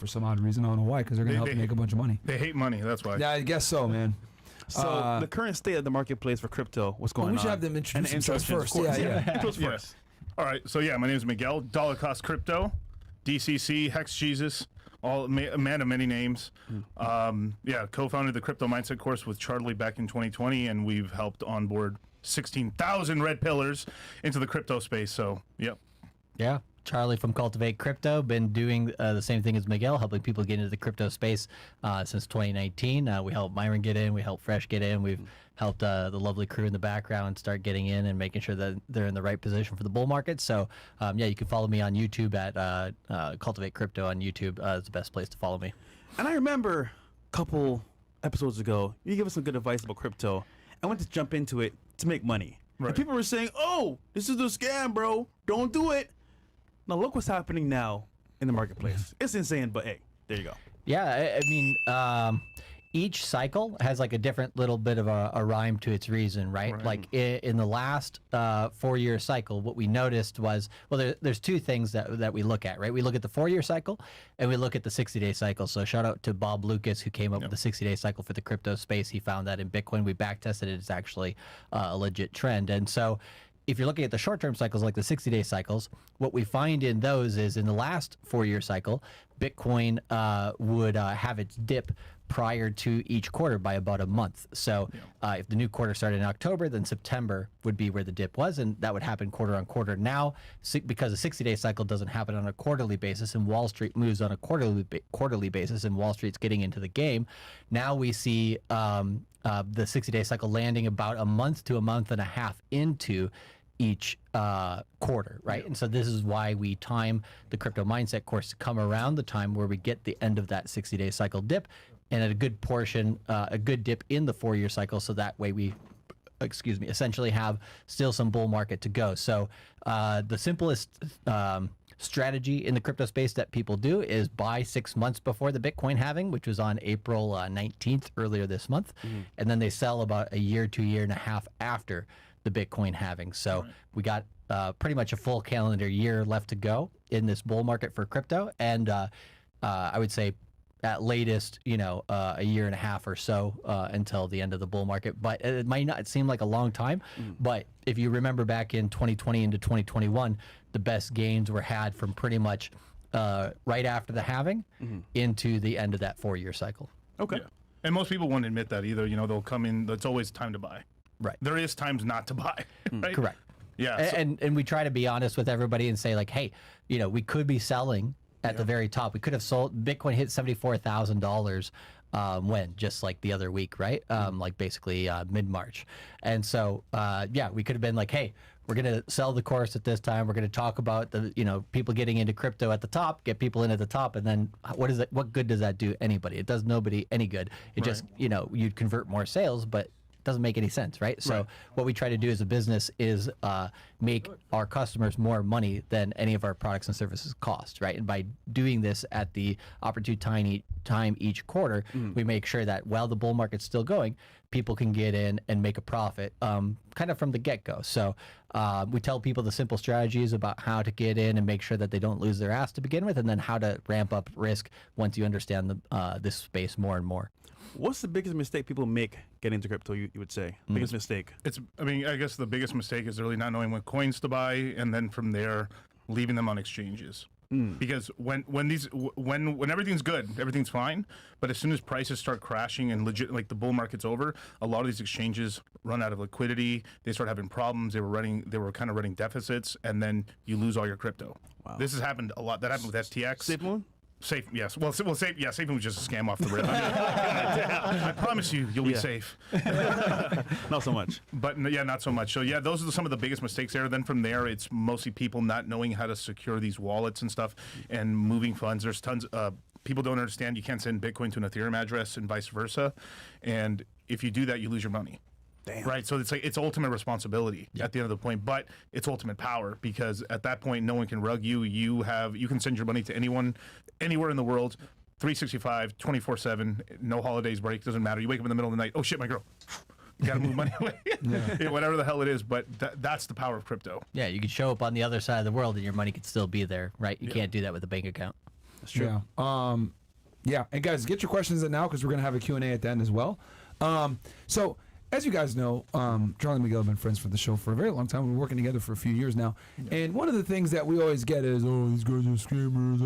for some odd reason. I don't know why, because they're going to help you make a bunch of money. They hate money. That's why. Yeah, I guess so, man. So the current state of the marketplace for crypto, what's going on? We should have them introduce themselves first. Yeah. Intros first. All right. So yeah, my name is Miguel. Dollar Cost Crypto, DCC, Hex Jesus, a man of many names. Co-founded the Crypto Mindset course with Charlie back in 2020, and we've helped onboard 16,000 red pillars into the crypto space. So, yep. Yeah. Charlie from Cultivate Crypto, been doing the same thing as Miguel, helping people get into the crypto space since 2019. We helped Myron get in, we helped Fresh get in, we've helped the lovely crew in the background start getting in and making sure that they're in the right position for the bull market. So, you can follow me on YouTube at Cultivate Crypto on YouTube. It's the best place to follow me. And I remember a couple episodes ago, you gave us some good advice about crypto. I went to jump into it to make money. Right. And people were saying, oh, this is a scam, bro. Don't do it. Now look what's happening now in the marketplace. It's insane, but hey, there you go. Yeah, I mean, each cycle has like a different little bit of a rhyme to its reason, right? Like in the last 4-year cycle, what we noticed was, well, there's two things that we look at, right? We look at the 4-year cycle and we look at the 60-day cycle. So shout out to Bob Lucas, who came up with the 60-day cycle for the crypto space. He found that in Bitcoin. We back tested it. It's actually a legit trend. And so if you're looking at the short-term cycles, like the 60-day cycles, what we find in those is in the last 4-year cycle, Bitcoin would have its dip prior to each quarter by about a month. So if the new quarter started in October, then September would be where the dip was, and that would happen quarter on quarter. Now, because the 60-day cycle doesn't happen on a quarterly basis, and Wall Street moves on a quarterly basis, and Wall Street's getting into the game, now we see the 60-day cycle landing about a month to a month and a half into each quarter, right? And so this is why we time the Crypto Mindset course to come around the time where we get the end of that 60-day cycle dip, and at a good portion, a good dip in the 4-year cycle, so that way we, essentially have still some bull market to go. So the simplest strategy in the crypto space that people do is buy 6 months before the Bitcoin halving, which was on April 19th, earlier this month, and then they sell about a year to year and a half after the Bitcoin halving. So we got pretty much a full calendar year left to go in this bull market for crypto, and I would say at latest, a year and a half or so until the end of the bull market. But it might not seem like a long time, but if you remember back in 2020 into 2021, the best gains were had from pretty much right after the halving into the end of that 4-year cycle. Okay. Yeah. And most people won't admit that either. They'll come in, it's always time to buy. Right. There is times not to buy. Right? Correct. Yeah. And we try to be honest with everybody and say, like, hey, we could be selling at the very top. We could have sold. Bitcoin hit $74,000 when, just like the other week, right? Like basically mid-March. And so, we could have been like, hey, we're going to sell the course at this time. We're going to talk about the, people getting into crypto at the top, get people in at the top. And then what good does that do anybody? It does nobody any good. It just, you'd convert more sales, but doesn't make any sense, right? So what we try to do as a business is make our customers more money than any of our products and services cost, right? And by doing this at the opportune time each quarter, we make sure that while the bull market's still going, people can get in and make a profit kind of from the get-go. So we tell people the simple strategies about how to get in and make sure that they don't lose their ass to begin with, and then how to ramp up risk once you understand this space more and more. What's the biggest mistake people make getting into crypto, you would say? Biggest mistake? I guess the biggest mistake is really not knowing what coins to buy, and then from there, leaving them on exchanges. Because when everything's good, everything's fine. But as soon as prices start crashing and like the bull market's over, a lot of these exchanges run out of liquidity. They start having problems. They were kind of running deficits, and then you lose all your crypto. Wow. This has happened a lot. That happened with STX. SafeMoon? Safe, yes. Well, safe. Yeah, SafeMoon was just a scam off the rip. I promise you'll be safe. Not so much. But yeah, not so much. So yeah, those are some of the biggest mistakes there. Then from there, it's mostly people not knowing how to secure these wallets and stuff, and moving funds. There's tons. People don't understand you can't send Bitcoin to an Ethereum address and vice versa. And if you do that, you lose your money. Damn. Right, so it's ultimate responsibility at the end of the point, but it's ultimate power, because at that point no one can rug you. You can send your money to anyone, anywhere in the world, 365, 24/7, no holidays, break, doesn't matter. You wake up in the middle of the night, oh shit, my girl, you gotta move money away. Whatever the hell it is, but that's the power of crypto. Yeah, you could show up on the other side of the world and your money could still be there, right? You can't do that with a bank account. That's true. Yeah. Yeah. And guys, get your questions in now because we're gonna have a Q&A at the end as well. So as you guys know, Charlie and Miguel have been friends for the show for a very long time. We've been working together for a few years now. Yeah. And one of the things that we always get is, oh, these guys are scammers,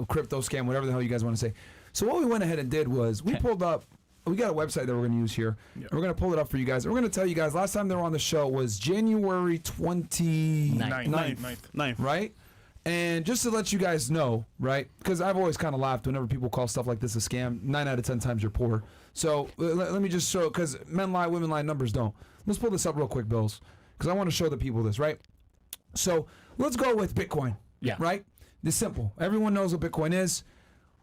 crypto scam, whatever the hell you guys want to say. So what we went ahead and did was we pulled up. We got a website that we're going to use here. Yep. We're going to pull it up for you guys. And we're going to tell you guys, last time they were on the show was January 29th. Right? And just to let you guys know, right? Because I've always kind of laughed whenever people call stuff like this a scam. 9 out of 10 times you're poor. So let me just show, because men lie, women lie, numbers don't. Let's pull this up real quick, Bills, because I want to show the people this, right? So let's go with Bitcoin. Yeah. Right? It's simple. Everyone knows what Bitcoin is.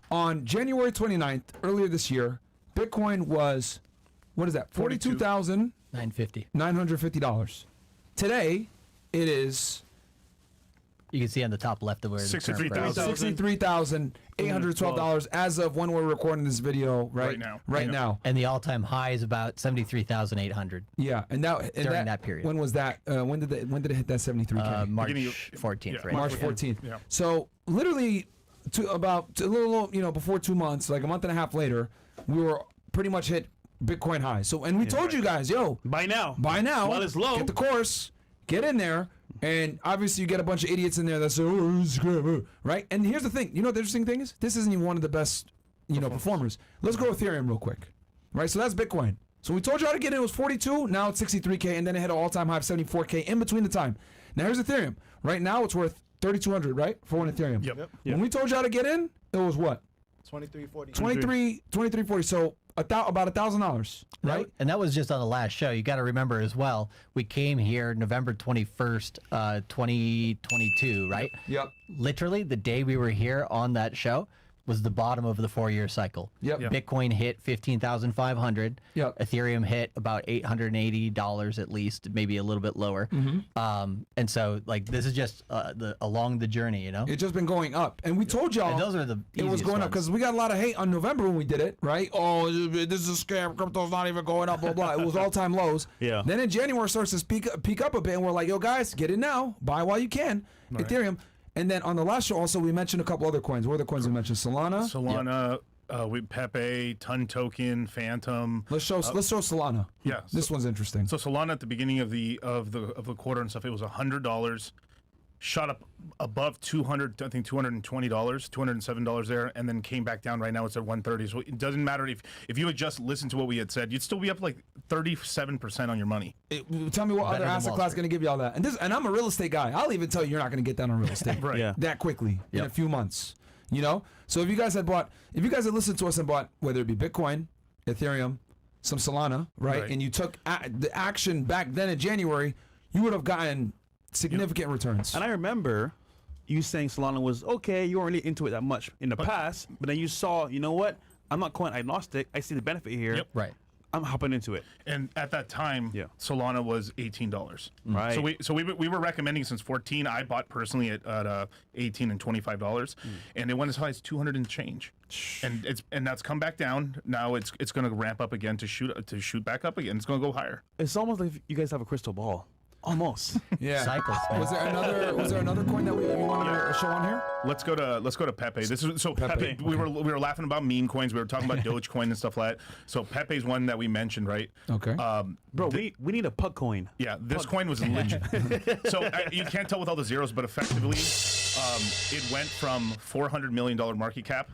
On January 29th, earlier this year, Bitcoin was, what is that? $42,950. Today, it is. You can see on the top left of where $63,812 as of when we're recording this video right now. And the all-time high is about 73,800. Yeah, and now during that period. When was that? When did it hit that 73K? March 14th, right? March 14th. Yeah. So literally, about a little, before 2 months, like a month and a half later, we were pretty much hit Bitcoin high. So, and we told you guys, buy now. While it's low, get the course, get in there. And obviously you get a bunch of idiots in there that say, oh, this is great, right? And here's the thing. You know what the interesting thing is? This isn't even one of the best, performers. Let's go Ethereum real quick, right? So that's Bitcoin. So we told you how to get in. It was 42. Now it's 63K. And then it hit an all-time high of 74K in between the time. Now here's Ethereum. Right now it's worth 3,200, right? For one Ethereum. Yep. When we told you how to get in, it was what? 2340. 2340. So about $1,000, right? And that was just on the last show. You got to remember as well, we came here November 21st, 2022, right? Yep. Literally the day we were here on that show was the bottom of the 4-year cycle. Yep. Bitcoin hit 15,500. Yep. Ethereum hit about $880 at least, maybe a little bit lower. Mm-hmm. And so like this is just along the journey, It's just been going up, and we told y'all and those are the it was going up because we got a lot of hate on November when we did it, right? Oh, this is a scam. Crypto's not even going up. Blah blah. It was all-time lows. Yeah. Then in January it starts to peak up a bit, and we're like, yo guys, get in now, buy while you can, Ethereum. And then on the last show, also, we mentioned a couple other coins. What are the coins we mentioned? Solana? Pepe, Ton Token, Phantom. Let's show Solana. Yeah. This one's interesting. So Solana at the beginning of the quarter and stuff, it was $100, shot up above $200, I think $220, $207 there, and then came back down. Right now it's at 130. So it doesn't matter if you had just listened to what we had said, you'd still be up like 37% on your money. Tell me what other asset class is going to give you all that. And I'm a real estate guy. I'll even tell you you're not going to get that on real estate that quickly in a few months. So if you guys had listened to us and bought, whether it be Bitcoin, Ethereum, some Solana, right? And you took the action back then in January, you would have gotten significant returns. And I remember you saying Solana was okay. You weren't really into it that much in the past, but then you saw, you know what? I'm not coin agnostic. I see the benefit here. Yep. Right. I'm hopping into it. And at that time, Solana was $18. Right. So we were recommending since 14. I bought personally at $18 and $25, and it went as high as 200 and change. And that's come back down. Now it's going to ramp up again to shoot back up again. It's going to go higher. It's almost like you guys have a crystal ball. Almost. Yeah. Cycles, man. Was there another coin that we wanted to show on here? Let's go to Pepe. This is Pepe. We were laughing about meme coins. We were talking about Dogecoin and stuff like that. So Pepe's one that we mentioned, right? Okay. Bro, we need a pug coin. Yeah, this coin was legit. So you can't tell with all the zeros, but effectively, it went from $400 million market cap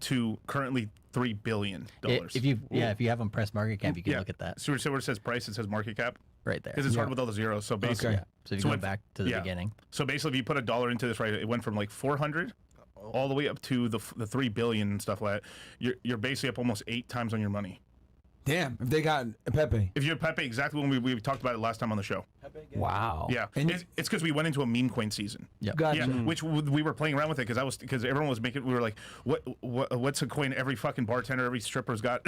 to currently $3 billion. If you have them press market cap, you can look at that. So where it says price, it says market cap. Right there. Because it's hard with all the zeros. So basically, So if you go back to the beginning. So basically, if you put $1 into this, right, it went from like 400 all the way up to the 3 billion and stuff like that. You're basically up almost 8 times on your money. Damn, if they got Pepe. If you have Pepe, exactly when we talked about it last time on the show. Wow. Yeah, And it's because we went into a meme coin season. Gotcha. Yeah, which we were playing around with it because everyone was making. We were like, what's a coin every fucking bartender, every stripper's got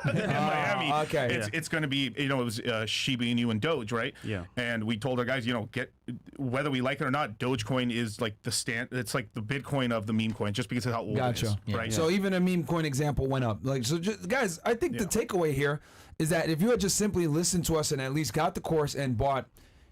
in Miami? Okay. It's going to be it was Shiba Inu and Doge, right? Yeah. And we told our guys, get whether we like it or not, Dogecoin is like the it's like the Bitcoin of the meme coin, just because of how old it is, right? So even a meme coin example went up. Guys, I think the takeaway here is that if you had just simply listened to us and at least got the course and bought,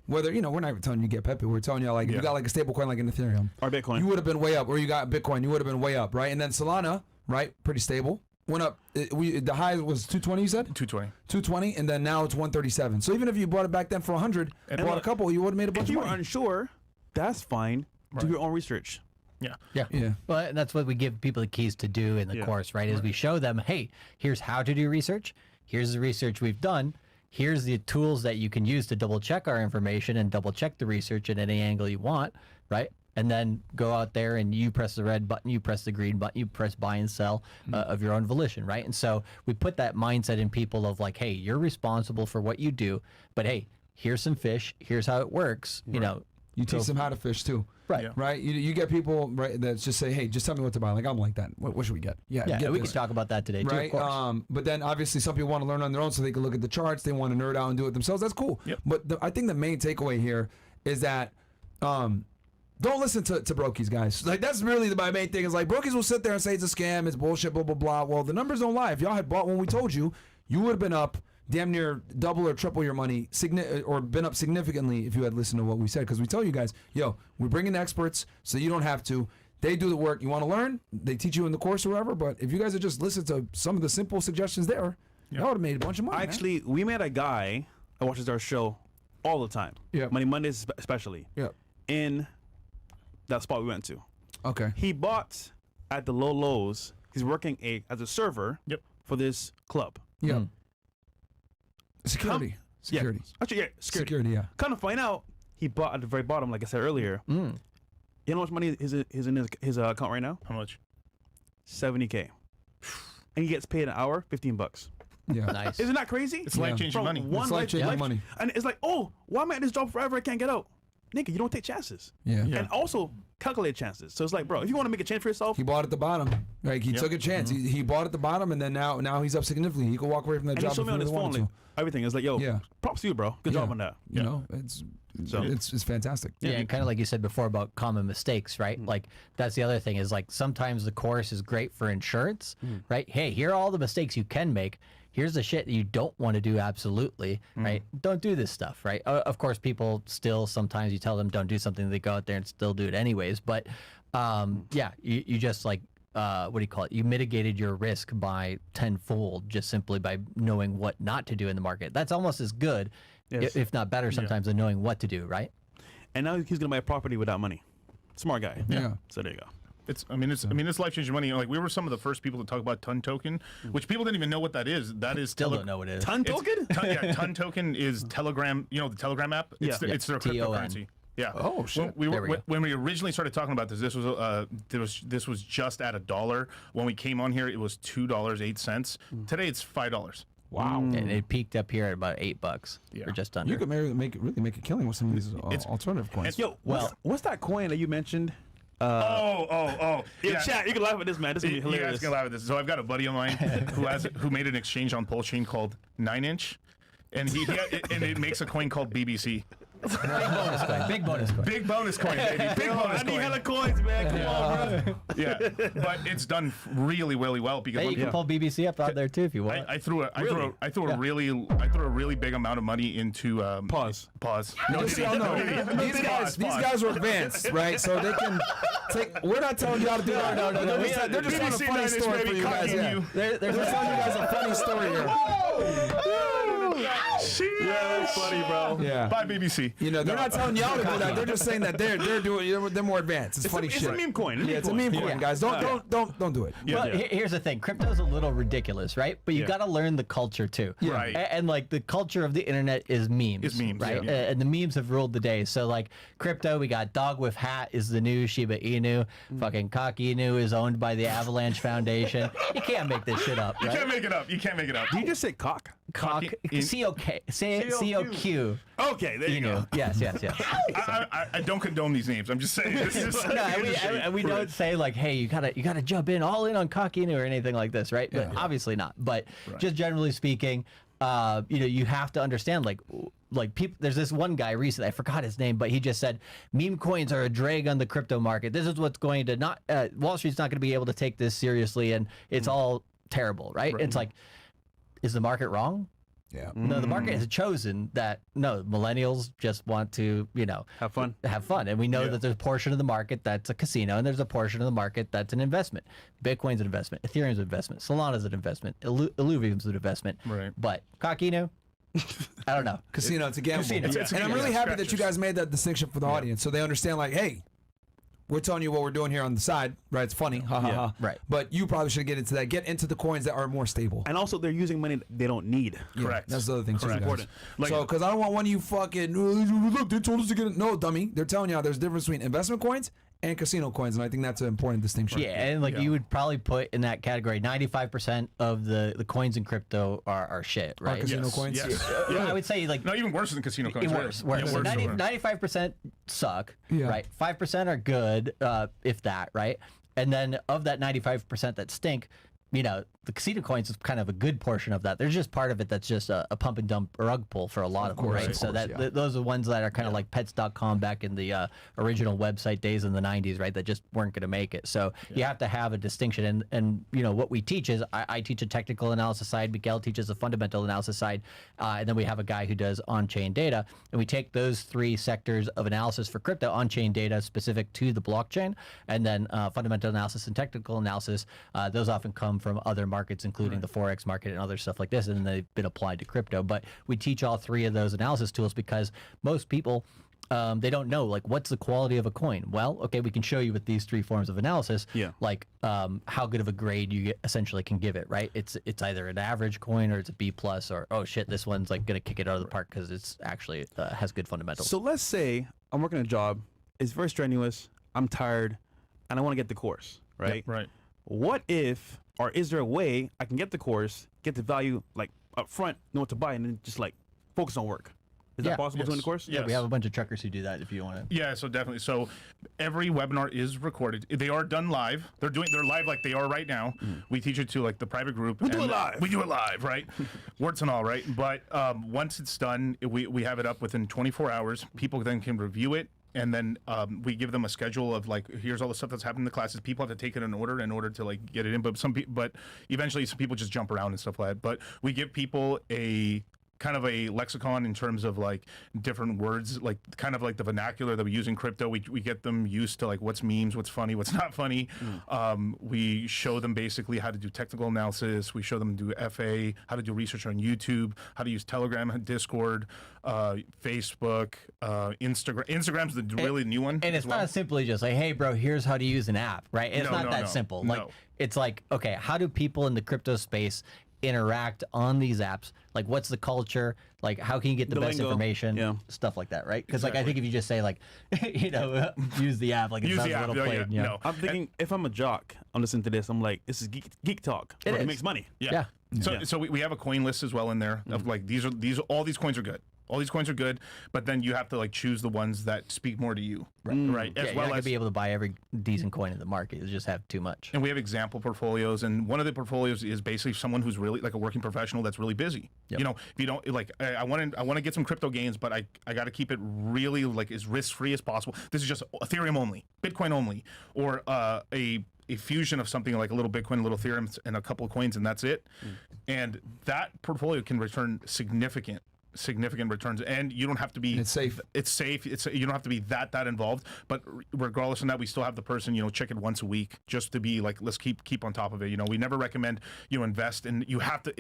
whether we're not even telling you to get Pepe. We're telling you like if you got like a stable coin like an Ethereum Or Bitcoin. you would have been way up, or you got Bitcoin, you would have been way up, right? And then Solana, right, pretty stable, went up. The high was 220, you said 220. 220, and then now it's 137. So even if you bought it back then for 100 and bought a couple, you would have made a bunch if of you were money. unsure, that's fine. Do your own research. Yeah. Yeah. Yeah. Well, and that's what we give people the keys to do in the course, right? Is we show them, hey, here's how to do research. Here's the research we've done. Here's the tools that you can use to double check our information and double check the research at any angle you want, right? And then go out there and you press the red button, you press the green button, you press buy and sell of your own volition, right? And so we put that mindset in people of like, hey, you're responsible for what you do, but hey, here's some fish, here's how it works, You teach them how to fish too. Right. Yeah. Right. You get people right that just say, "Hey, just tell me what to buy." Like I'm like that. What should we get? Yeah, get we this. can talk about that today too, Right. of course. But then obviously some people want to learn on their own, so they can look at the charts. They want to nerd out and do it themselves. That's cool. Yep. But I think the main takeaway here is that don't listen to brokies, guys. Like that's really my main thing. Is like brokies will sit there and say it's a scam, it's bullshit, blah blah blah. Well, the numbers don't lie. If y'all had bought when we told you, you would have been up damn near double or triple your money, or been up significantly if you had listened to what we said. Because we tell you guys, yo, we're bringing experts, so you don't have to. They do the work. You want to learn? They teach you in the course or whatever. But if you guys had just listened to some of the simple suggestions there, y'all would have made a bunch of money. man. Actually, we met a guy that watches our show all the time. Yeah. Money Mondays especially. Yeah. In that spot we went to. Okay. He bought at the low lows. He's working as a server for this club. Yeah. Security. Security. Yeah. Actually, yeah, Security. Yeah. Kind of find out he bought at the very bottom, like I said earlier. You know how much money is in his account right now? How much? $70K. And he gets paid an hour, $15. Yeah. Nice. Isn't that crazy? It's life-changing From money. one It's life-changing money. And it's like, oh, why am I at this job forever? I can't get out. Nigga, you don't take chances. Yeah. Yeah. And also calculate chances. So it's like, bro, if you want to make a change for yourself, He bought at the bottom. Like he took a chance. He bought at the bottom, and then now he's up significantly. He could walk away from that and he job showed if me he on his really phone, wanted like, to. everything. It's like, yo, Yeah. props to you, bro. Good Yeah. job on that. You know, it's fantastic. Yeah, and kind of like you said before about common mistakes, right? Mm. Like that's the other thing is like sometimes the course is great for insurance, Mm. right? Hey, here are all the mistakes you can make. Here's the shit that you don't want to do absolutely, Mm. right? Don't do this stuff, right? Of course, people still sometimes you tell them don't do something, they go out there and still do it anyways. But yeah, you just like what do you call it? You mitigated your risk by tenfold just simply by knowing what not to do in the market. That's almost as good, Yes. if not better sometimes, than knowing what to do, right? And now he's gonna buy a property with that money. Smart guy. Yeah. So there you go. It's life-changing money. Like we were some of the first people to talk about Ton Token, which people didn't even know what that is. That is Still don't know what it is. Ton token? Ton Token is Telegram. You know the Telegram app. It's, Yeah. it's their TON. cryptocurrency. Yeah. Oh, shit. There we go. When we originally started talking about this was just at $1. When we came on here, it was $2.08. Today it's $5. Wow. And it peaked up here at about $8 Yeah. or just under. You could really make a killing with some of these alternative coins. Yo, what's that coin that you mentioned? Oh. Yeah, chat, you can laugh at this, man. This is gonna be You guys hilarious. can laugh at this. So I've got a buddy of mine who made an exchange on Polchain called 9-inch, and and it makes a coin called BBC. Big bonus coin. Big bonus coin. Big bonus coin, baby. Big bonus I need coin. hella coins, man. Come on, bro. Yeah, but it's done really, really well because Hey, you when- can pull BBC up out there too if you want. I threw a Really? really big amount of money into Pause. No, Just so y'all know, these guys are advanced, right? So they can take. We're not telling you how to do that. No. They're just telling a BBC funny Nine is story for maybe you guys. cocking Yeah. you. They're just telling you guys a funny story here. Yeah, that's funny, bro. Yeah. Bye BBC. You know, they're not telling y'all to do that. They're just saying that they're more advanced. It's funny It's shit. a meme coin. Yeah, it's a meme coin, guys. Don't do it. Yeah. Well, here's the thing. Crypto's a little ridiculous, right? But you Yeah. got to learn the culture too. Right. And like the culture of the internet is memes. Is memes, right? yeah. And the memes have ruled the day. So like crypto, we got Dog with Hat is the new Shiba Inu. Fucking Cock Inu is owned by the Avalanche Foundation. You can't make this shit up, You right? can't make it up. You can't make it up. Did you just say cock? Cock, C-O-K, C-O-Q. Okay, there you go. Inu. Yes. I don't condone these names. I'm just saying. This is No, and we don't say like, hey, you gotta jump in all in on Cockinu or anything like this, right? But obviously not. But just generally speaking, you have to understand like people. There's this one guy recently, I forgot his name, but he just said meme coins are a drag on the crypto market. This is what's going to not Wall Street's not going to be able to take this seriously, and it's all terrible, right? It's like, is the market wrong? Yeah. No, the market has chosen that no, millennials just want to, Have fun. and we know that there's a portion of the market that's a casino, and there's a portion of the market that's an investment. Bitcoin's an investment, Ethereum's an investment, Solana's an investment, Illuvium's an investment. Right. But Cockino, I don't know. Casino, it's a gamble. Casino. It's And I'm really happy that you guys made that distinction for the audience, so they understand. Like, hey, we're telling you what we're doing here on the side, right? It's funny, ha ha ha. Right. But you probably should get into that. Get into the coins that are more stable. And also, they're using money they don't need. Yeah, Correct. That's the other thing. Correct. Too, guys. Important. So, because I don't want one of you fucking look. They told us to get it. No, dummy. They're telling you there's a difference between investment coins and casino coins, and I think that's an important distinction. Yeah, and you would probably put in that category 95% of the coins in crypto are shit, Are right? casino Yes. coins. Yes. I would say like No, even worse than casino coins. worse. Yeah, So worse. 95% suck, Yeah. right? 5% are good, if that, right? And then of that 95% that stink, the casino coins is kind of a good portion of that. There's just part of it that's just a pump and dump rug pull for a lot of them, course, right? of So course, that yeah. those are ones that are kind of like pets.com back in the original website days in the 90s, right? That just weren't going to make it. So you have to have a distinction. And what we teach is I teach a technical analysis side, Miguel teaches a fundamental analysis side, and then we have a guy who does on-chain data. And we take those three sectors of analysis for crypto, on-chain data specific to the blockchain, and then fundamental analysis and technical analysis. Those often come from other markets, including the Forex market and other stuff like this, and they've been applied to crypto. But we teach all three of those analysis tools because most people, they don't know, like, what's the quality of a coin? Well, okay, we can show you with these three forms of analysis, Yeah. like how good of a grade you essentially can give it, right? It's either an average coin or it's a B plus, or oh shit, this one's like gonna kick it out of the park because it's actually has good fundamentals. So let's say I'm working a job. It's very strenuous. I'm tired, and I want to get the course, right? Right. What if, or is there a way I can get the course, get the value like up front, know what to buy, and then just like focus on work? Is Yeah. that possible doing the course? Yes. we have a bunch of truckers who do that if you want to. Yeah, so definitely. So every webinar is recorded. They are done live. They're live like they are right now. We teach it to like the private group. We do it live. We do it live, right? Warts and all, right? But once it's done, we have it up within 24 hours. People then can review it. And then we give them a schedule of like, here's all the stuff that's happened in the classes. People have to take it in order to like get it in. But eventually some people just jump around and stuff like that. But we give people a kind of a lexicon in terms of like different words, like kind of like the vernacular that we use in crypto. We get them used to like what's memes, what's funny, what's not funny. We show them basically how to do technical analysis. We show them do FA, how to do research on YouTube, how to use Telegram, Discord, Facebook, Instagram. Instagram's the really new one. And it's as well. not simply just like, hey, bro, here's how to use an app, right? It's No, not no, that no, simple. no. Like, it's like, okay, how do people in the crypto space interact on these apps? Like, what's the culture? Like, how can you get the best lingo. information? Yeah. Stuff like that, right? Because, like, I think if you just say, like, use the app, like, it Use sounds the a app. little Yeah, plain. yeah, you know? no. I'm thinking if I'm a jock, I'm listening to this. I'm like, this is geek talk. It It is. makes money. Yeah. So, Yeah. so we have a coin list as well in there of like all these coins are good. All these coins are good, but then you have to like choose the ones that speak more to you, right? Yeah, As you're not well gonna as be able to buy every decent coin in the market. You just have too much. and we have example portfolios, and one of the portfolios is basically someone who's really like a working professional that's really busy. Yep. You know, if you don't like, I want to get some crypto gains, but I got to keep it really like as risk free as possible. This is just Ethereum only, Bitcoin only, or a fusion of something like a little Bitcoin, a little Ethereum, and a couple of coins, and that's it. And that portfolio can return significant returns, and you don't have to be. It's safe. It's safe. You don't have to be that involved. But regardless of that, we still have the person check it once a week just to be like, let's keep on top of it. We never recommend invest, and you have to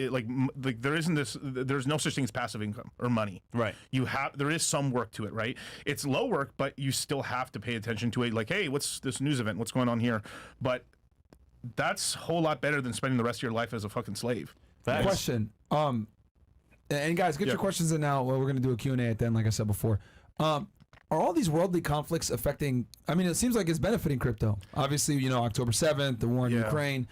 there's no such thing as passive income or money. Right. There is some work to it, right? It's low work, but you still have to pay attention to it. Like, hey, what's this news event? What's going on here? But that's a whole lot better than spending the rest of your life as a fucking slave. Facts. Question. And guys, get your questions in now. Well, we're gonna do a Q&A at the end, like I said before. Are all these worldly conflicts affecting? I mean, it seems like it's benefiting crypto. Obviously, October 7th, the war in Yeah. Ukraine.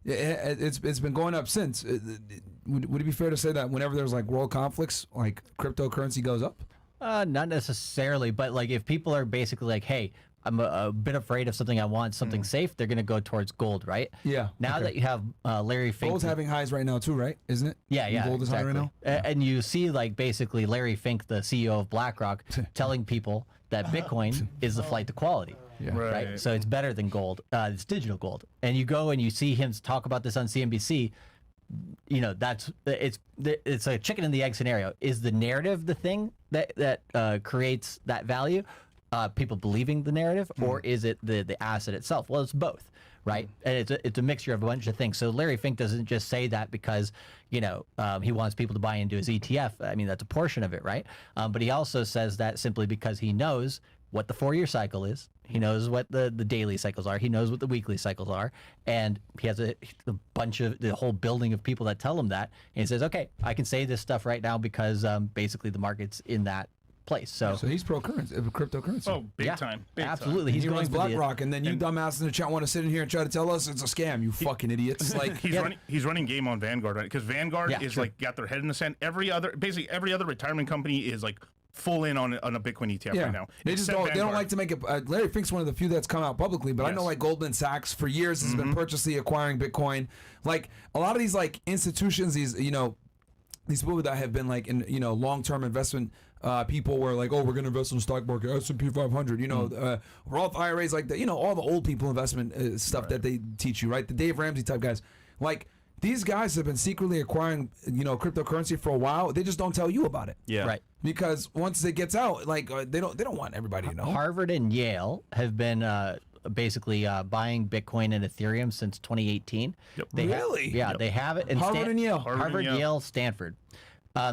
It's been going up since. Would it be fair to say that whenever there's like world conflicts, like cryptocurrency goes up? Not necessarily, but like if people are basically like, hey, I'm a bit afraid of something I want, something safe, they're going to go towards gold, right? Yeah, Now okay. that you have Larry Fink. Gold's having highs right now too, right? Isn't it? Yeah. Gold is high right now. And you see like basically Larry Fink, the CEO of BlackRock, telling people that Bitcoin is the flight to quality. Yeah. Right. So it's better than gold. It's digital gold. And you go and you see him talk about this on CNBC. that's it's a chicken and the egg scenario. Is the narrative the thing that creates that value? People believing the narrative, or is it the asset itself? Well, it's both, right? And it's a mixture of a bunch of things. So Larry Fink doesn't just say that because he wants people to buy into his ETF. I mean, that's a portion of it, right? But he also says that simply because he knows what the 4-year cycle is. He knows what the daily cycles are. He knows what the weekly cycles are. And he has a bunch of the whole building of people that tell him that. And he says, okay, I can say this stuff right now because basically the market's in that place. So he's cryptocurrency. Oh, big time. Big absolutely. Time. He's He going runs for the BlackRock, and then you dumbasses in the chat want to sit in here and try to tell us it's a scam. You fucking idiots! Like He's running game on Vanguard, right? Because Vanguard Yeah, is sure. like got their head in the sand. Basically every other retirement company is like full in on a Bitcoin ETF right now. They just except don't. They don't Vanguard. like to make it. Larry Fink's one of the few that's come out publicly, but I know Yes. like Goldman Sachs for years has been purposely acquiring Bitcoin. Like a lot of these like institutions, these people that have been like in long-term investment people were like, oh, we're gonna invest in the stock market, S&P 500, Roth IRAs, like the all the old people investment stuff that they teach you, right? The Dave Ramsey type guys, like. These guys have been secretly acquiring, cryptocurrency for a while. They just don't tell you about it. Yeah. right. Because once it gets out, like they don't want everybody to know. Harvard and Yale have been basically buying Bitcoin and Ethereum since 2018. Yep. Really? They have it. And Harvard and Yale. Harvard, Yale, Stanford.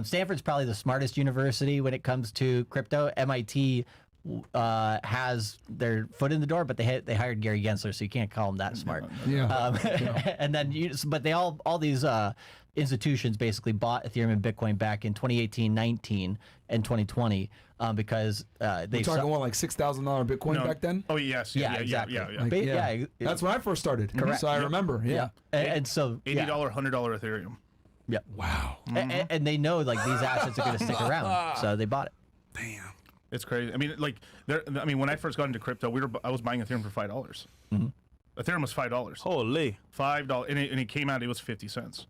Stanford's probably the smartest university when it comes to crypto. MIT has their foot in the door, but they hired Gary Gensler, so you can't call them that smart. Yeah. And then but they all these institutions basically bought Ethereum and Bitcoin back in 2018, 19, and 2020 because they We're talking like $6,000 Bitcoin No. back then. Oh yes, yeah, exactly. yeah. Like, yeah, That's when I first started. Correct. So I remember. Yeah. And so $80, $100 Ethereum. yeah. Wow. And they know like these assets are going to stick around, so they bought it. Damn. It's crazy. I mean, when I first got into crypto, I was buying Ethereum for $5. Ethereum was $5. Holy. $5, and it came out. It was 50 cents.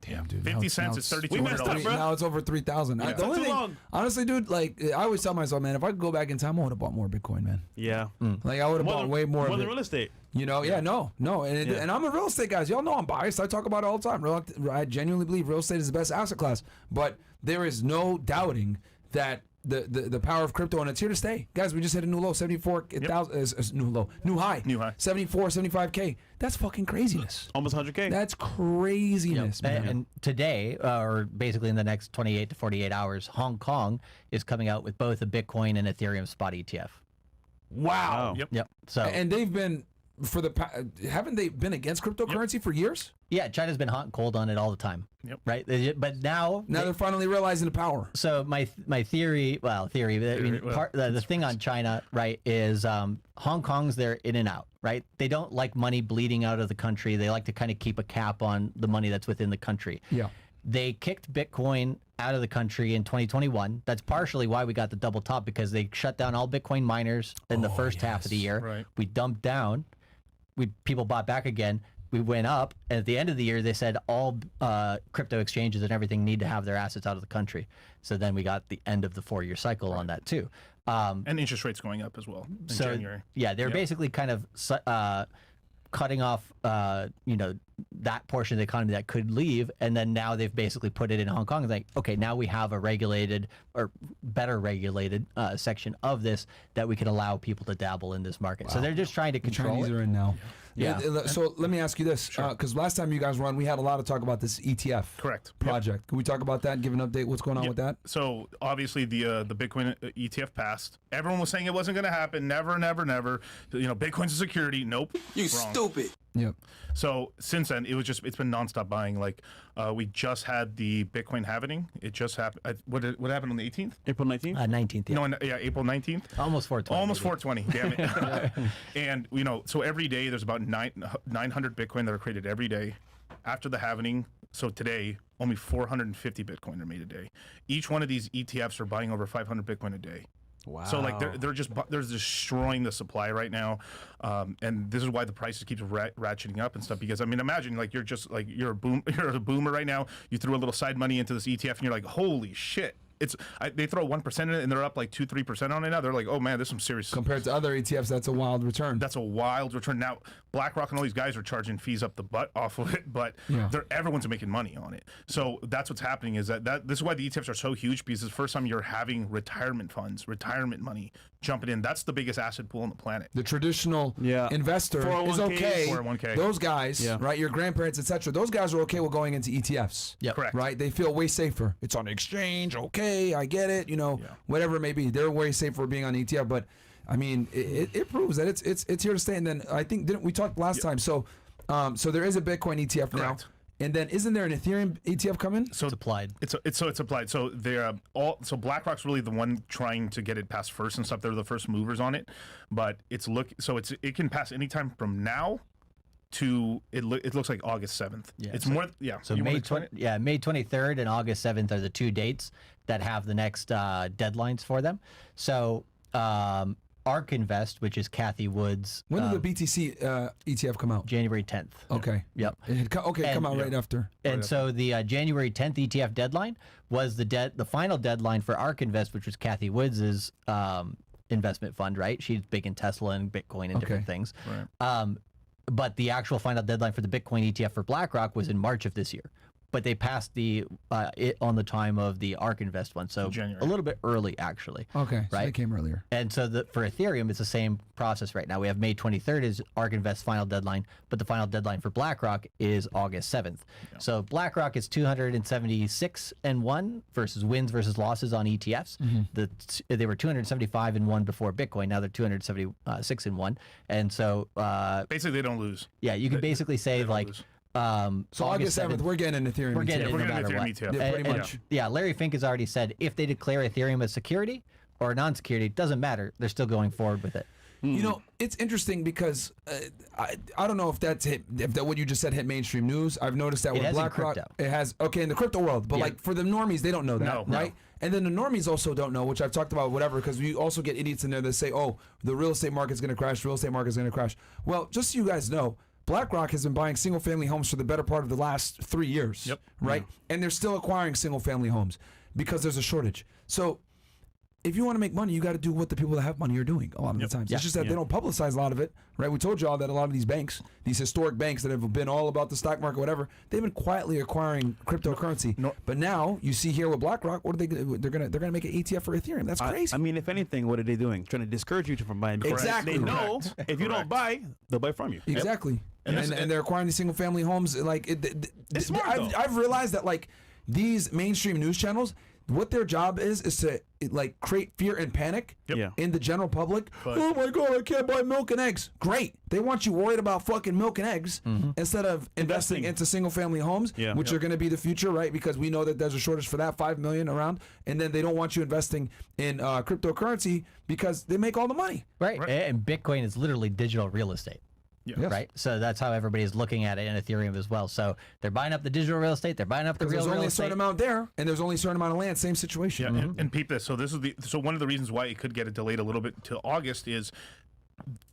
Damn, dude. 50 cents is $32. We messed up, bro. Now it's over 3,000. The Took only too thing, long. honestly, dude, like I always tell myself, man, if I could go back in time, I would have bought more Bitcoin, man. Yeah. Like I would have bought way more More of than it. real estate. No, and Yeah. and I'm a real estate guy. Y'all know I'm biased. I talk about it all the time. I genuinely believe real estate is the best asset class. But there is no doubting that the power of crypto, and it's here to stay, guys. We just hit a new low, 74,000. New high, 74, 75K. That's fucking craziness. Almost 100K. That's craziness, man. And today, or basically in the next 28 to 48 hours, Hong Kong is coming out with both a Bitcoin and Ethereum spot ETF. Wow. Yep. Yep. So And they've been haven't they been against cryptocurrency for years? yeah, China's been hot and cold on it all the time. Yep. Right. But now They're finally realizing the power. So my theory, I mean, the thing on China, right, is Hong Kong's they're in and out, right? They don't like money bleeding out of the country. They like to kind of keep a cap on the money that's within the country. Yeah. They kicked Bitcoin out of the country in 2021. That's partially why we got the double top, because they shut down all Bitcoin miners in the first half of the year. Right. We dumped down. People bought back again. We went up, and at the end of the year, they said all crypto exchanges and everything need to have their assets out of the country. So then we got the end of the 4-year cycle on that too. And interest rates going up as well in January. Yeah, they're basically kind of cutting off, that portion of the economy that could leave, and then now they've basically put it in Hong Kong. Like, okay, now we have a regulated or better regulated section of this that we can allow people to dabble in this market. So they're just trying to control Chinese it. are in now. Yeah. So let me ask you this, because last time you guys were on, we had a lot of talk about this ETF Correct. project. Can we talk about that and give an update? What's going on with that? So obviously the Bitcoin ETF passed. Everyone was saying it wasn't going to happen. Never, never, never. Bitcoin's a security. Nope. You Wrong. stupid. Yep. So since then, it's been nonstop buying. Like we just had the Bitcoin halving. It just happened. What happened on the 18th? April 19th? 19th, yeah. No, April 19th. Almost 420. Almost maybe. 420. Damn it. And so every day there's about 900 Bitcoin that are created every day. After the halving, so today only 450 Bitcoin are made a day. Each one of these ETFs are buying over 500 Bitcoin a day. Wow. So like they're destroying the supply right now, and this is why the prices keeps ratcheting up and stuff. Because I mean, imagine like you're a boomer right now. You threw a little side money into this ETF, and you're like, holy shit! they throw 1% in it and they're up like 2-3% on it now. They're like, oh man, there's some serious. Compared to other ETFs, that's a wild return. That's a wild return. Now, BlackRock and all these guys are charging fees up the butt off of it, but everyone's making money on it. So that's what's happening. Is that this is why the ETFs are so huge, because it's the first time you're having retirement funds, retirement money jumping in. That's the biggest asset pool on the planet. The traditional investor is 401ks, okay. 401k. Those guys, right? Your grandparents, etc. Those guys are okay with going into ETFs. Yep. Correct. Right? They feel way safer. It's on the exchange. Okay, I get it. Whatever it may be, they're way safer being on ETF. But I mean, it proves that it's here to stay. And then I think didn't we talked last time? So, so there is a Bitcoin ETF now. Correct. And then isn't there an Ethereum ETF coming? So it's applied. It's applied. So they're so BlackRock's really the one trying to get it past first and stuff. They're the first movers on it, but it can pass anytime from now to it looks like August 7th. Yeah, it's so- more So you wanna May explain it? May 23rd and August 7th are the 2 dates that have the next deadlines for them. So ARK Invest, which is Kathy Woods, When did the BTC ETF come out? January 10th. Okay. Yep. It had come out right after. And so the January 10th ETF deadline was the final deadline for ARK Invest, which was Kathy Woods' investment fund, right? She's big in Tesla and Bitcoin and different things. Right. But the actual final deadline for the Bitcoin ETF for BlackRock was in March of this year. But they passed it on the time of the ARK Invest one, so January. a little bit early actually. Okay. So Right. they came earlier. And so for Ethereum, it's the same process right now. We have May 23rd is ARK Invest final deadline, but the final deadline for BlackRock is August 7th. So BlackRock is 276-1 versus wins versus losses on ETFs. They were 275-1 before Bitcoin. Now they're 276-1. And so Basically, they don't lose. yeah, you can basically say like. lose. So August 7th, we're getting an Ethereum We're getting ETF. it We're no getting matter Ethereum what. ETF. Yeah, pretty And- much. yeah, Larry Fink has already said if they declare Ethereum as security or non-security, it doesn't matter. They're still going forward with it. You know, it's interesting because I don't know if that's what you just said hit mainstream news. I've noticed that It with has in BlackRock, crypto. it has in the crypto world, but Yeah. like for the normies, they don't know that, No, no. right? And then the normies also don't know, which I've talked about, whatever, because we also get idiots in there that say, "Oh, the real estate market's going to crash. Real estate market's going to crash." Well, just so you guys know, BlackRock has been buying single-family homes for the better part of the last 3 years, Yep. right? And they're still acquiring single-family homes because there's a shortage. So if you want to make money, you got to do what the people that have money are doing a lot of the times. It's just that they don't publicize a lot of it, right? We told you all that a lot of these banks, these historic banks that have been all about the stock market, whatever, they've been quietly acquiring cryptocurrency. But now you see here with BlackRock, what are they? They're gonna make an ETF for Ethereum. That's crazy. I mean, if anything, what are they doing? Trying to discourage you from buying. Because Exactly. They know Correct. if you don't Correct. buy, they'll buy from you. Exactly. And they're acquiring these single family homes. Like It's smart, though. I've realized that like these mainstream news channels, what their job is to like create fear and panic Yeah. in the general public. But- Oh my God, I can't buy milk and eggs. Great. They want you worried about fucking milk and eggs instead of investing Investing. into single family homes, Yeah. which Yep. are going to be the future, right? Because we know that there's a shortage for that, 5 million around. And then they don't want you investing in cryptocurrency because they make all the money. Right. And Bitcoin is literally digital real estate. Yes. Right. So that's how everybody's looking at it in Ethereum as well. So they're buying up the digital real estate. They're buying up the Because real there's only real a certain estate. amount there, and there's only a certain amount of land. Same situation. Yeah, and peep this. So this is so one of the reasons why it could get it delayed a little bit to August is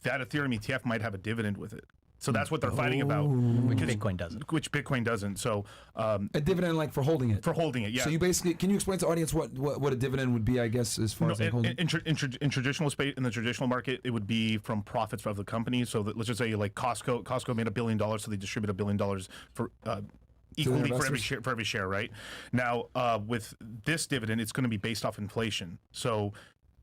that Ethereum ETF might have a dividend with it. So that's what they're fighting about. Which because- Bitcoin doesn't. Which Bitcoin doesn't. So A dividend, like for holding it. for holding it, yeah. So you basically, can you explain to the audience what a dividend would be? I guess as far No, as like holding. in traditional space, in the traditional market, it would be from profits of the company. So that, let's just say like Costco made $1 billion, so they distribute $1 billion for equally for investors? every share, right? Now with this dividend, it's going to be based off inflation. So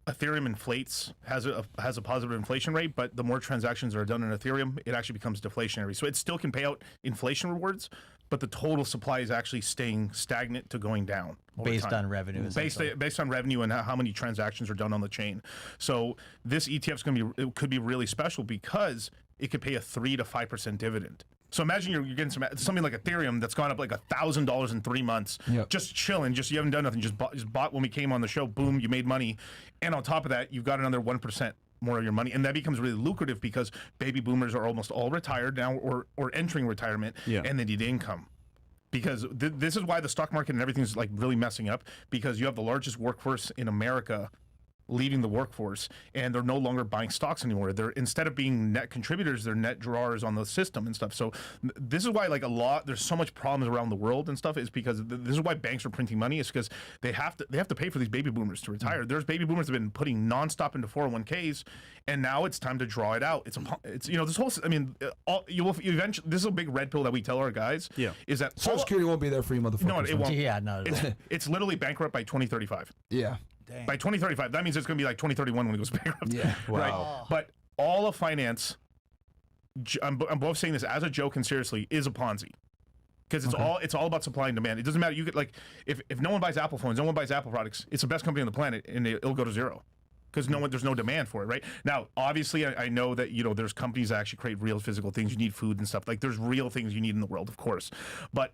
Ethereum inflates, has a positive inflation rate, but the more transactions that are done in Ethereum, it actually becomes deflationary. So it still can pay out inflation rewards, but the total supply is actually staying stagnant to going down over Based time. on revenue, Based essentially. based on revenue and how many transactions are done on the chain. So this ETF is going to be, it could be really special because it could pay a 3 to 5% dividend. So imagine you're getting something like Ethereum that's gone up like $1,000 in 3 months, Yep. just chilling, you haven't done nothing, just bought when we came on the show, boom, you made money, and on top of that, you've got another 1% more of your money, and that becomes really lucrative because baby boomers are almost all retired now or entering retirement, and they need income. Because this is why the stock market and everything's like really messing up, because you have the largest workforce in America leaving the workforce, and they're no longer buying stocks anymore. They're, instead of being net contributors, they're net drawers on the system and stuff. So this is why like there's so much problems around the world and stuff, is because this is why banks are printing money, is because they have to pay for these baby boomers to retire. There's baby boomers that have been putting nonstop into 401ks, and now it's time to draw it out. It's you know, this whole, I mean, you eventually, this is a big red pill that we tell our guys, is that Social Security won't be there for you, motherfuckers. No, it won't. Yeah, no. It's literally bankrupt by 2035. Yeah. Dang. By 2035, that means it's going to be like 2031 when it goes bankrupt. Yeah. Right? Wow. But all of finance, I'm both saying this as a joke and seriously, is a Ponzi. Because it's all about supply and demand. It doesn't matter. You could, like, if no one buys Apple phones, no one buys Apple products, it's the best company on the planet, and it'll go to zero. Because there's no demand for it, right? Now, obviously, I know that, you know, there's companies that actually create real physical things. You need food and stuff. Like, there's real things you need in the world, of course. But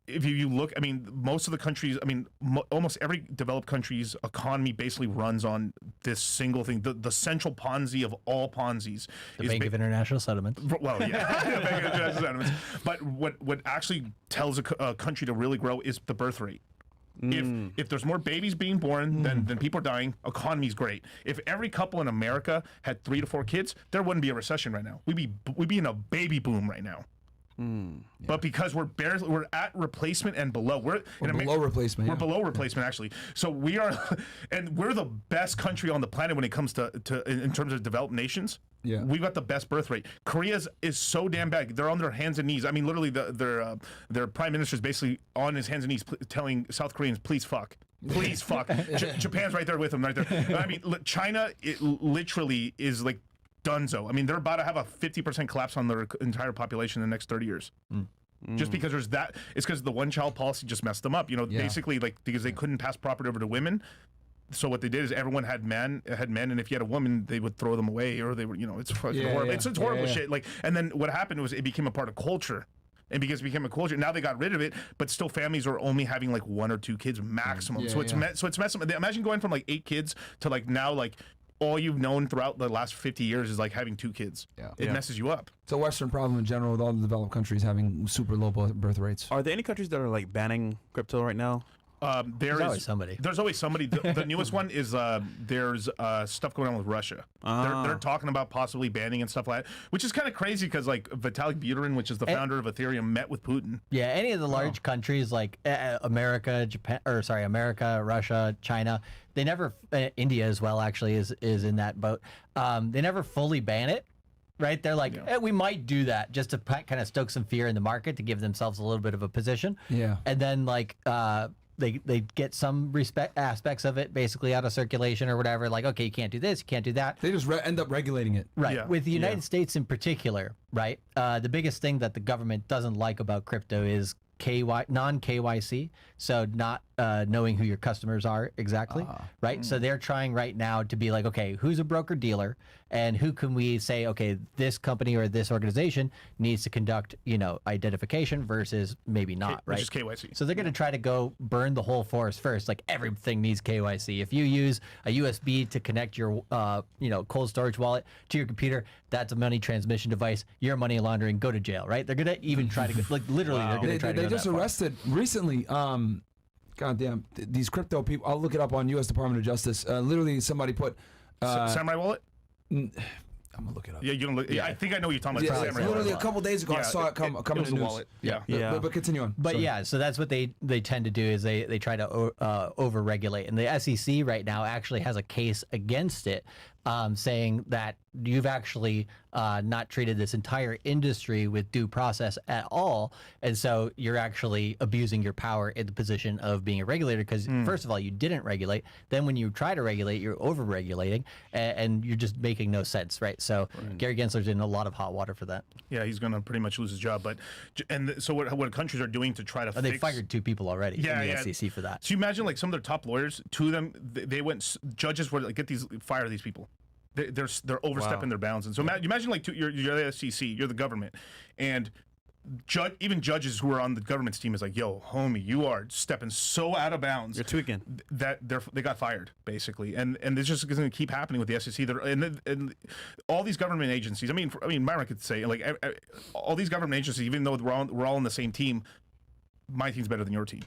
if you look, I mean, most of the countries, I mean, almost every developed country's economy basically runs on this single thing. The central Ponzi of all Ponzi's The is Bank of International Settlements. well, yeah, Bank of International Settlements. But what actually tells a country to really grow is the birth rate. If there's more babies being born than people are dying, economy's great. If every couple in America had 3 to 4 kids, there wouldn't be a recession right now. We'd be in a baby boom right now. But because we're at replacement and below, we're below replacement. We're Yeah. below replacement actually. So we are, and we're the best country on the planet when it comes to in terms of developed nations. Yeah. We've got the best birth rate. Korea is so damn bad. They're on their hands and knees. I mean, literally, their prime minister is basically on his hands and knees telling South Koreans, please fuck. Please fuck. Japan's right there with them, right there. I mean, China, it literally is like dunzo. I mean, they're about to have a 50% collapse on their entire population in the next 30 years. Just because there's that, it's because the one-child policy just messed them up. You know, basically, like, because they couldn't pass property over to women. So what they did is everyone had men, and if you had a woman, they would throw them away, or they were, you know, it's fucking horrible. yeah. It's horrible Yeah. shit. Like, and then what happened was it became a part of culture. And because it became a culture, now they got rid of it, but still families are only having like 1 or 2 kids maximum. Yeah, so it's yeah. so it's messing. Imagine going from like 8 kids to like now like all you've known throughout the last 50 years is like having 2 kids. Yeah. It messes you up. It's a Western problem in general with all the developed countries having super low birth rates. Are there any countries that are like banning crypto right now? There's always somebody. There's always somebody. The newest one is there's stuff going on with Russia. They're talking about possibly banning and stuff like that, which is kind of crazy because like Vitalik Buterin, which is the founder of Ethereum, met with Putin. Yeah, any of the large countries like America, America, Russia, China, they never, India as well actually is in that boat. They never fully ban it. Right, they're like, we might do that just to kind of stoke some fear in the market to give themselves a little bit of a position. Yeah. And then like they get some aspects of it basically out of circulation or whatever. Like, okay, you can't do this, you can't do that. They just end up regulating it. Right. Yeah. With the United States in particular, right? The biggest thing that the government doesn't like about crypto is non-KYC, so not knowing who your customers are exactly, right? So they're trying right now to be like, okay, who's a broker dealer, and who can we say, okay, this company or this organization needs to conduct, you know, identification versus maybe not, right? Which is KYC. So they're going to try to go burn the whole forest first. Like everything needs KYC. If you use a USB to connect your, you know, cold storage wallet to your computer, that's a money transmission device. You're money laundering. Go to jail, right? They're going to even try to go, like literally, they're going to try to They go just that far. arrested recently. Goddamn, these crypto people. I'll look it up on U.S. Department of Justice. Literally, somebody put. Samurai Wallet. I'm gonna look it up. Yeah, you can look. Yeah, I think I know what you're talking about. Yeah, Samurai literally Wallet. a couple days ago, I Yeah, saw it come in it the was a news. wallet. Yeah. Yeah. But continue on. But Sorry. yeah, so that's what they tend to do is they try to over-regulate. And the SEC right now actually has a case against it, saying that you've actually not treated this entire industry with due process at all. And so you're actually abusing your power in the position of being a regulator because, first of all, you didn't regulate. Then when you try to regulate, you're over-regulating, and you're just making no sense, right? So Gary Gensler's in a lot of hot water for that. Yeah, he's gonna pretty much lose his job. But so what countries are doing to try to And they fix? fired 2 people already in the SEC for that. So you imagine like some of their top lawyers, 2 of them, they went. Judges were like, fire these people. They're overstepping their bounds. And so imagine like you're the SEC, you're the government, and even judges who are on the government's team is like, yo, homie, you are stepping so out of bounds. You're tweaking. That they got fired basically, and it's just going to keep happening with the SEC. And all these government agencies. I mean, Myron could say like all these government agencies, even though we're all on the same team, my team's better than your team.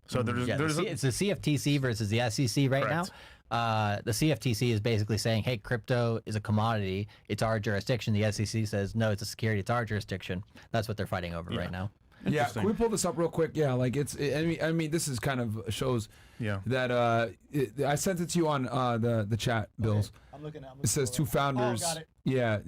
So there's Yeah, it's the CFTC versus the SEC right Correct. now. the CFTC is basically saying, hey, crypto is a commodity. It's our jurisdiction. The SEC says, no, it's a security. It's our jurisdiction. That's what they're fighting over right now. Yeah, can we pull this up real quick? Yeah, like I mean, this is kind of shows that I sent it to you on the chat, Bills. Okay. I'm looking at It says two founders. Oh, got it. Yeah,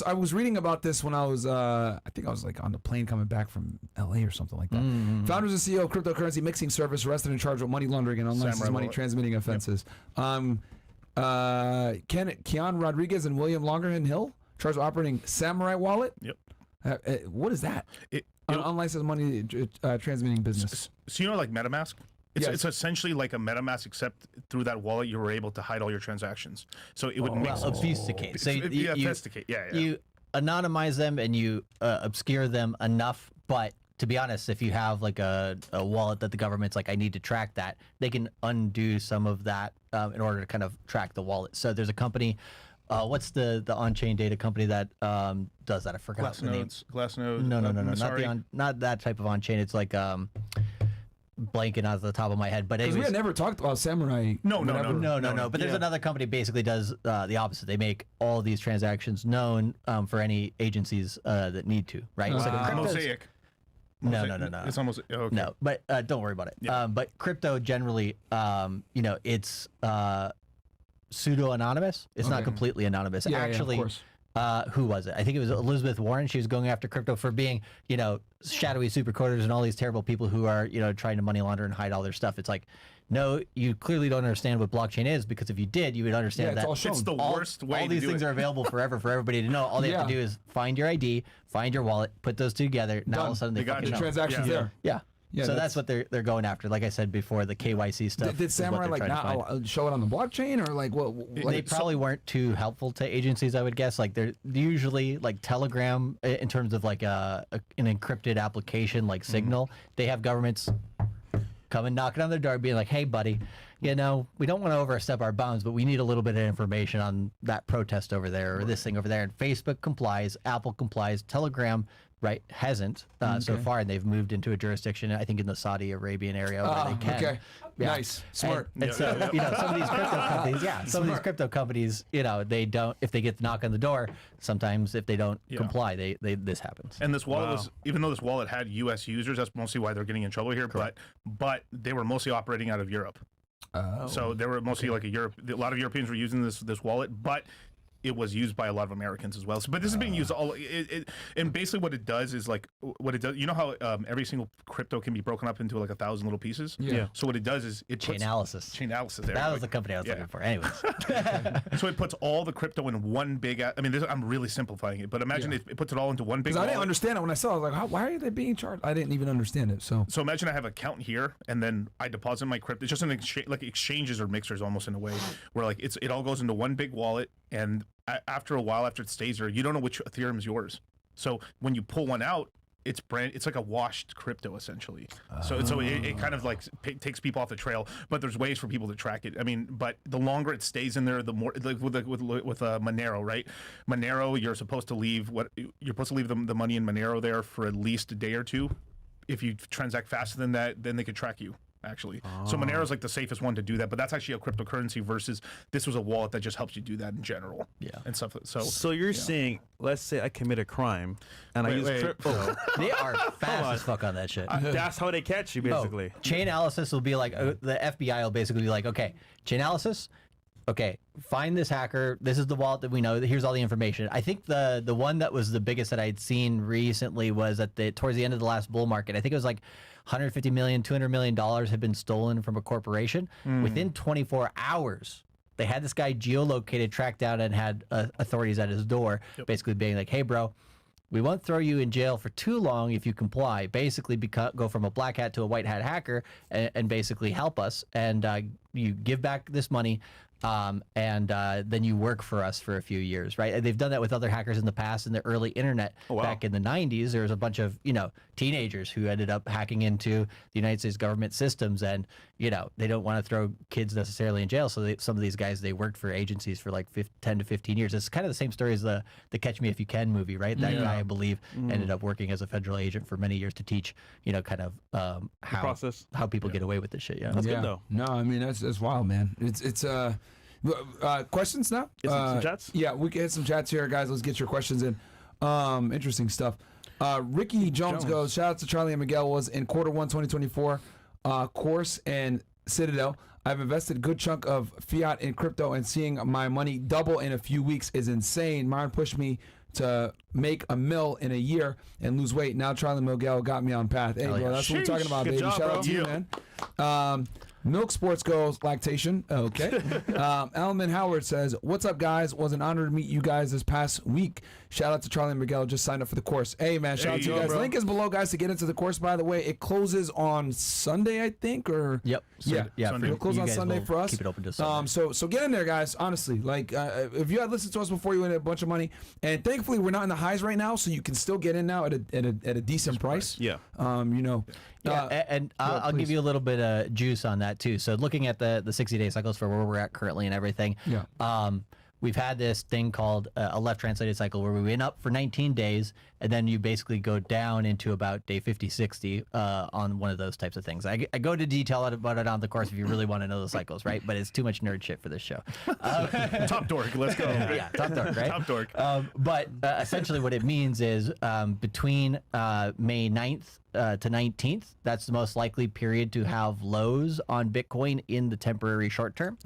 I was reading about this when I was I think I was like on the plane coming back from LA or something like that. Founders and CEO of cryptocurrency mixing service arrested and charged with money laundering and unlicensed Samurai money wallet. transmitting offenses. Keon Rodriguez and William Longerhan Hill charged with operating Samurai Wallet. Yep. What is that? An unlicensed money transmitting business. So you know, like MetaMask. It's, Yes. it's essentially like a MetaMask, except through that wallet you were able to hide all your transactions. So it would mix. Well, obfuscate. So you obfuscate. Yeah. you anonymize them and you obscure them enough, but to be honest, if you have like a wallet that the government's like, I need to track that, they can undo some of that in order to kind of track the wallet. So there's a company, what's the on-chain data company that does that? I forgot the name. Glassnode. No, Messari. not that type of on-chain. It's like blanking out of the top of my head. But Because we anyways, had never talked about Samurai. No. no. But there's another company basically does the opposite. They make all these transactions known for any agencies that need to, right? So crypto's- Mosaic. No. It's almost okay. No, but don't worry about it. Yeah. But crypto generally, it's pseudo anonymous. It's not completely anonymous. Yeah, Actually, yeah, of course. who was it? I think it was Elizabeth Warren. She was going after crypto for being, shadowy supercoders and all these terrible people who are, trying to money launder and hide all their stuff. It's like, no, you clearly don't understand what blockchain is, because if you did, you would understand Yeah, it's that all shown. It's the worst way all to these do things it. are available forever for everybody to know. All they have to Yeah. do is find your ID, find your wallet, put those two together. Now all of Done. a sudden they They got fucking you. know. Transactions Yeah. there. Yeah. Yeah, So that's- that's what they're going after. Like I said before, the KYC stuff. Did is what Samurai they're like trying to not find. show it on the blockchain or like what? They Like, probably weren't too helpful to agencies, I would guess. Like they're usually like Telegram in terms of like an encrypted application like Signal. They have governments coming knocking on their door, being like, "Hey, buddy, we don't want to overstep our bounds, but we need a little bit of information on that protest over there or this thing over there." And Facebook complies, Apple complies, Telegram. Right, hasn't so far, and they've moved into a jurisdiction, I think, in the Saudi Arabian area where they can. okay. Yeah. Nice. Smart. And so, some of these crypto companies, some of these crypto companies, they don't, if they get the knock on the door, sometimes if they don't comply, they this happens. And this wallet was, even though this wallet had U.S. users, that's mostly why they're getting in trouble here. But they were mostly operating out of Europe. So they were mostly like a lot of Europeans were using this wallet, but it was used by a lot of Americans as well. So, but this is being used and basically what it does is like what it does. You know how every single crypto can be broken up into like 1,000 little pieces. Yeah. So what it does is it puts Chainalysis. there. That was the company I was looking for. Anyways, So it puts all the crypto in one big. I'm really simplifying it, but imagine it puts it all into one big. Because I didn't wallet. understand it when I saw it. I was like, why are they being charged? I didn't even understand it. So So imagine I have an account here, and then I deposit my crypto. It's just an exchange, like exchanges or mixers, almost in a way, where like it all goes into one big wallet, and after a while, after it stays there, you don't know which Ethereum is yours. So when you pull one out, it's like a washed crypto essentially. So it kind of like takes people off the trail. But there's ways for people to track it. I mean, but the longer it stays in there, the more like with Monero, right? Monero, you're supposed to leave the money in Monero there for at least a day or two. If you transact faster than that, then they could track you. Actually, so Monero is like the safest one to do that, but that's actually a cryptocurrency versus this was a wallet that just helps you do that in general. Yeah. And stuff. So you're saying, let's say I commit a crime and I use wait. crypto. they are fast as fuck on that shit. That's how they catch you, basically. Chainalysis will be like, the FBI will basically be like, okay, Chainalysis, okay, find this hacker. This is the wallet that we know. Here's all the information. I think the one that was the biggest that I'd seen recently was towards the end of the last bull market. I think it was like $150 million, $200 million had been stolen from a corporation. Within 24 hours, they had this guy geolocated, tracked down, and had authorities at his door, basically being like, hey, bro, we won't throw you in jail for too long if you comply. Basically, go from a black hat to a white hat hacker and basically help us. And you give back this money. And then you work for us for a few years, right? And they've done that with other hackers in the past. In the early internet, back in the 90s, there was a bunch of teenagers who ended up hacking into the United States government systems and they don't want to throw kids necessarily in jail. So some of these guys, they worked for agencies for like 10 to 15 years. It's kind of the same story as the Catch Me If You Can movie, right? That guy, I believe, ended up working as a federal agent for many years to teach, kind of process. how people get away with this shit. Yeah. That's good though. No, I mean that's wild, man. It's questions now. Some chats? Yeah, we can hit some chats here, guys. Let's get your questions in. Interesting stuff. Ricky Jones goes, shout out to Charlie and Miguel, was in quarter 1 2024 course and Citadel. I've invested a good chunk of fiat in crypto, and seeing my money double in a few weeks is insane. Myron pushed me to make $1 million in a year and lose weight. Now Charlie and Miguel got me on path. Hey, bro, that's what we're talking about, Good baby. job, Shout bro. out to you, man. Milk Sports goes lactation. Okay. Alman Howard says, "What's up, guys? Was an honor to meet you guys this past week. Shout out to Charlie and Miguel. Just signed up for the course. Hey, man. Shout out to you guys. Bro. Link is below, guys, to get into the course. By the way, it closes on Sunday, I think, or Yep. yeah, Sunday. it'll close you on guys Sunday will for us. keep it open to Sunday. So get in there, guys. Honestly, like if you had listened to us before, you win a bunch of money, and thankfully we're not in the highs right now, so you can still get in now at a decent price. Yeah. And I'll give you a little bit of juice on that too. So looking at the 60-day cycles for where we're at currently and everything, we've had this thing called a left translated cycle where we went up for 19 days and then you basically go down into about day 50, 60 on one of those types of things. I go into detail about it on the course if you really want to know the cycles, right? But it's too much nerd shit for this show. Top dork. Let's go. Yeah, top dork, right? Top dork. But essentially what it means is between May 9th to 19th, that's the most likely period to have lows on Bitcoin in the temporary short term.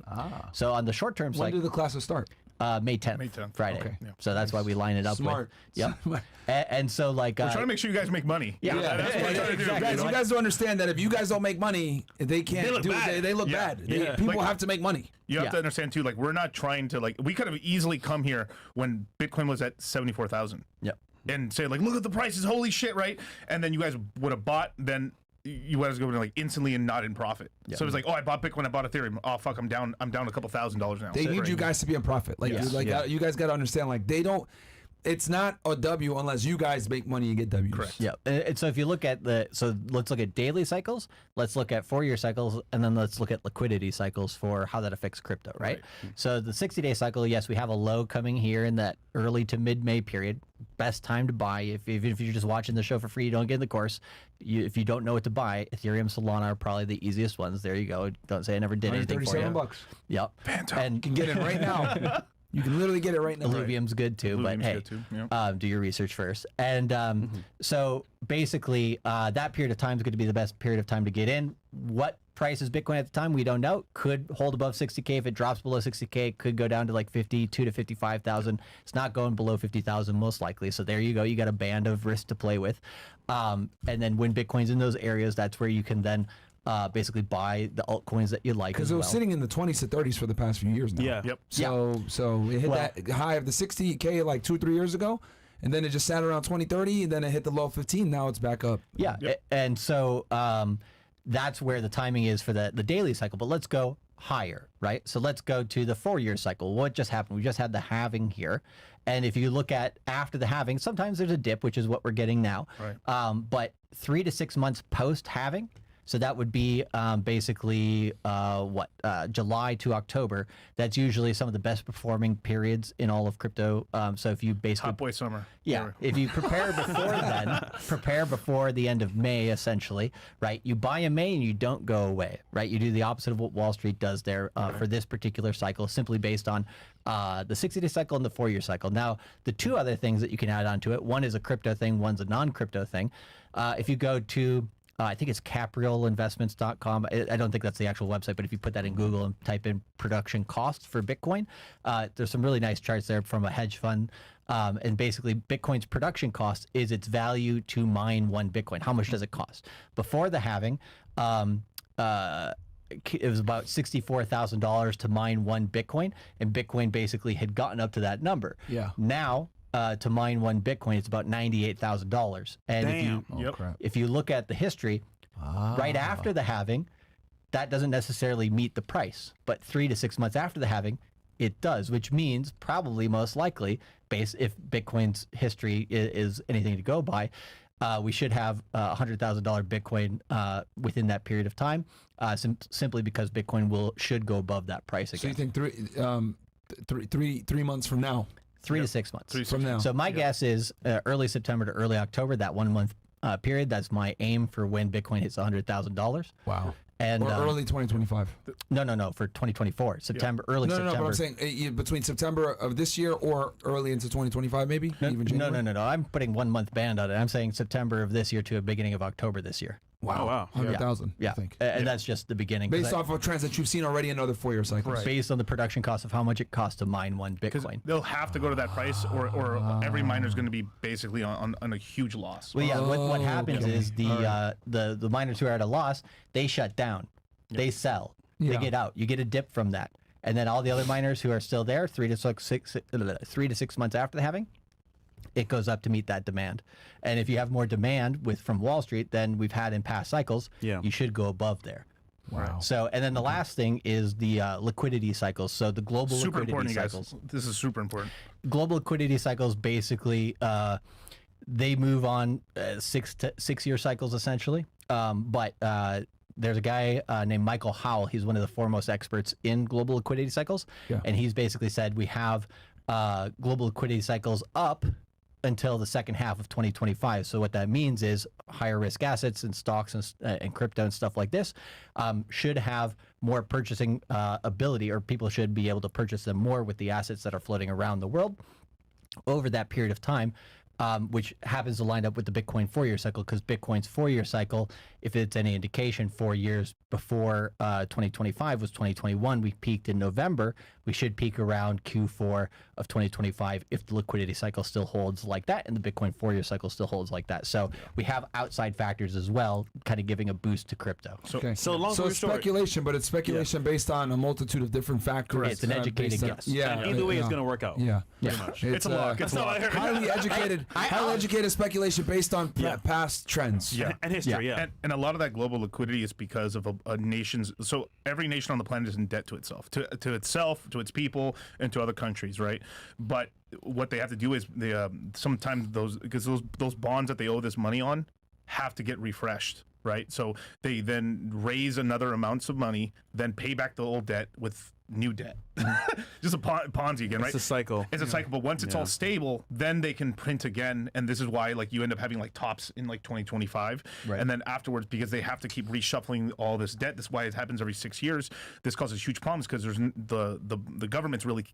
So on the short term When cycle, do the classes start? May 10th, May 10th. Friday. Okay. Yeah. So that's why we line it up Smart. with. Yep. And so like We're trying to make sure you guys make money. Yeah. That's what we're trying to do. Exactly. Guys, you guys don't understand that if you guys don't make money, they can't They look do bad. it. They look Yeah. bad. Yeah. People Like- have to make money. You have Yeah. to understand too, like we're not trying to we could have easily come here when Bitcoin was at 74,000 Yep. and say like, look at the prices, holy shit, right? And then you guys would have bought, then you guys go like instantly and not in profit. So it's like, oh, I bought Bitcoin, I bought Ethereum. Oh fuck, I'm down a couple $1,000s now. They need you guys to be in profit. Like, Yeah. dude, like Yeah. you guys got to understand. Like, they don't. It's not a W unless you guys make money and get W's. Correct. Yeah, and so if you look at let's look at daily cycles, let's look at 4-year cycles, and then let's look at liquidity cycles for how that affects crypto, right? So the 60-day cycle, yes, we have a low coming here in that early to mid-May period. Best time to buy. Even if you're just watching the show for free, you don't get in the course. If you don't know what to buy, Ethereum, Solana are probably the easiest ones. There you go. Don't say I never did anything for you. $137. Yep. And You can get it right now. You can literally get it right now. Illuvium's good too, but Illuvium's hey, good too, yeah. do your research first. And so basically, that period of time is going to be the best period of time to get in. What price is Bitcoin at the time? We don't know. Could hold above 60K. If it drops below 60K, could go down to like 52 to 55,000. It's not going below 50,000 most likely. So there you go. You got a band of risk to play with. And then when Bitcoin's in those areas, that's where you can then basically buy the altcoins that you like. Because as it was well. sitting in the 20s to 30s for the past few years now. Yeah. Yep. So it hit that high of the 60K like 2-3 years ago, and then it just sat around 20-30, and then it hit the low 15. Now it's back up. Yeah, and so that's where the timing is for the daily cycle. But let's go higher, right? So let's go to the 4-year cycle. What just happened? We just had the halving here. And if you look at after the halving, sometimes there's a dip, which is what we're getting now. Right. But 3 to 6 months post halving, so that would be basically July to October. That's usually some of the best performing periods in all of crypto. So if you basically Hot boy summer. yeah, if you prepare before then, prepare before the end of May, essentially, right? You buy in May and you don't go away, right? You do the opposite of what Wall Street does there for this particular cycle, simply based on the 60-day cycle and the 4-year cycle. Now, the two other things that you can add onto it, one is a crypto thing, one's a non-crypto thing. If you go to I think it's capriolinvestments.com. I don't think that's the actual website, but if you put that in Google and type in production costs for Bitcoin, there's some really nice charts there from a hedge fund. And basically, Bitcoin's production cost is its value to mine one Bitcoin. How much does it cost? Before the halving, it was about $64,000 to mine one Bitcoin, and Bitcoin basically had gotten up to that number. Yeah. Now, to mine one Bitcoin, it's about $98,000. And Damn. Yep. Crap. if you look at the history, right after the halving, that doesn't necessarily meet the price. But 3 to 6 months after the halving, it does, which means probably most likely, if Bitcoin's history is anything to go by, we should have $100,000 Bitcoin within that period of time, simply because Bitcoin should go above that price So you again. think 3 months from now? 3 to 6 months. From now. So my guess is early September to early October, that 1 month period. That's my aim for when Bitcoin hits $100,000. Wow. And Or early 2025. no, for 2024, September, early No, September. but I'm saying between September of this year or early into 2025, maybe even January. No. I'm putting 1 month band on it. I'm saying September of this year to a beginning of October this year. Wow, Oh, wow. 100,000. Yeah, I think and that's just the beginning. 'cause based off of trends that you've seen already in other 4-year cycles. based on the production cost of how much it costs to mine one Because Bitcoin. they'll have to go to that price, or every miner is going to be basically on a huge loss. Well, yeah. What happens is the miners who are at a loss, they shut down, they sell, Yeah. they get out. You get a dip from that, and then all the other miners who are still there, 3 to 6 months after the halving, it goes up to meet that demand. And if you have more demand from Wall Street than we've had in past cycles, Yeah. you should go above there. Wow. So, and then the last thing is the liquidity cycles. So the global Super liquidity important, you guys. cycles. This is super important. Global liquidity cycles basically they move on 6 year cycles essentially. But there's a guy named Michael Howell. He's one of the foremost experts in global liquidity cycles, Yeah. and he's basically said we have global liquidity cycles up until the second half of 2025. So what that means is higher risk assets and stocks and crypto and stuff like this should have more purchasing ability, or people should be able to purchase them more with the assets that are floating around the world over that period of time, which happens to line up with the Bitcoin 4-year cycle, because Bitcoin's 4-year cycle, if it's any indication, 4 years before 2025 was 2021. We peaked in November. We should peak around Q4 of 2025 if the liquidity cycle still holds like that and the Bitcoin 4-year cycle still holds like that. So we have outside factors as well, kind of giving a boost to crypto. Okay. So long so story it's short- speculation, but it's speculation based on a multitude of different factors. It's an educated based on- guess. Yeah. And either way, yeah. it's going to work out. Yeah. Pretty much. It's a lock. It's a lock. highly educated, highly educated speculation based on past trends. Yeah. And history, yeah. And a lot of that global liquidity is because of a nation's. So every nation on the planet is in debt to itself, to itself, to its people, and to other countries, right? But what they have to do is they sometimes those bonds that they owe this money on have to get refreshed, right? So they then raise another amounts of money, then pay back the old debt with new debt. Just a Ponzi again, right? It's a cycle. It's a cycle, but once it's all stable, then they can print again, and this is why like you end up having like tops in like 2025, Right. and then afterwards, because they have to keep reshuffling all this debt. This is why it happens every 6 years. This causes huge problems because there's the governments really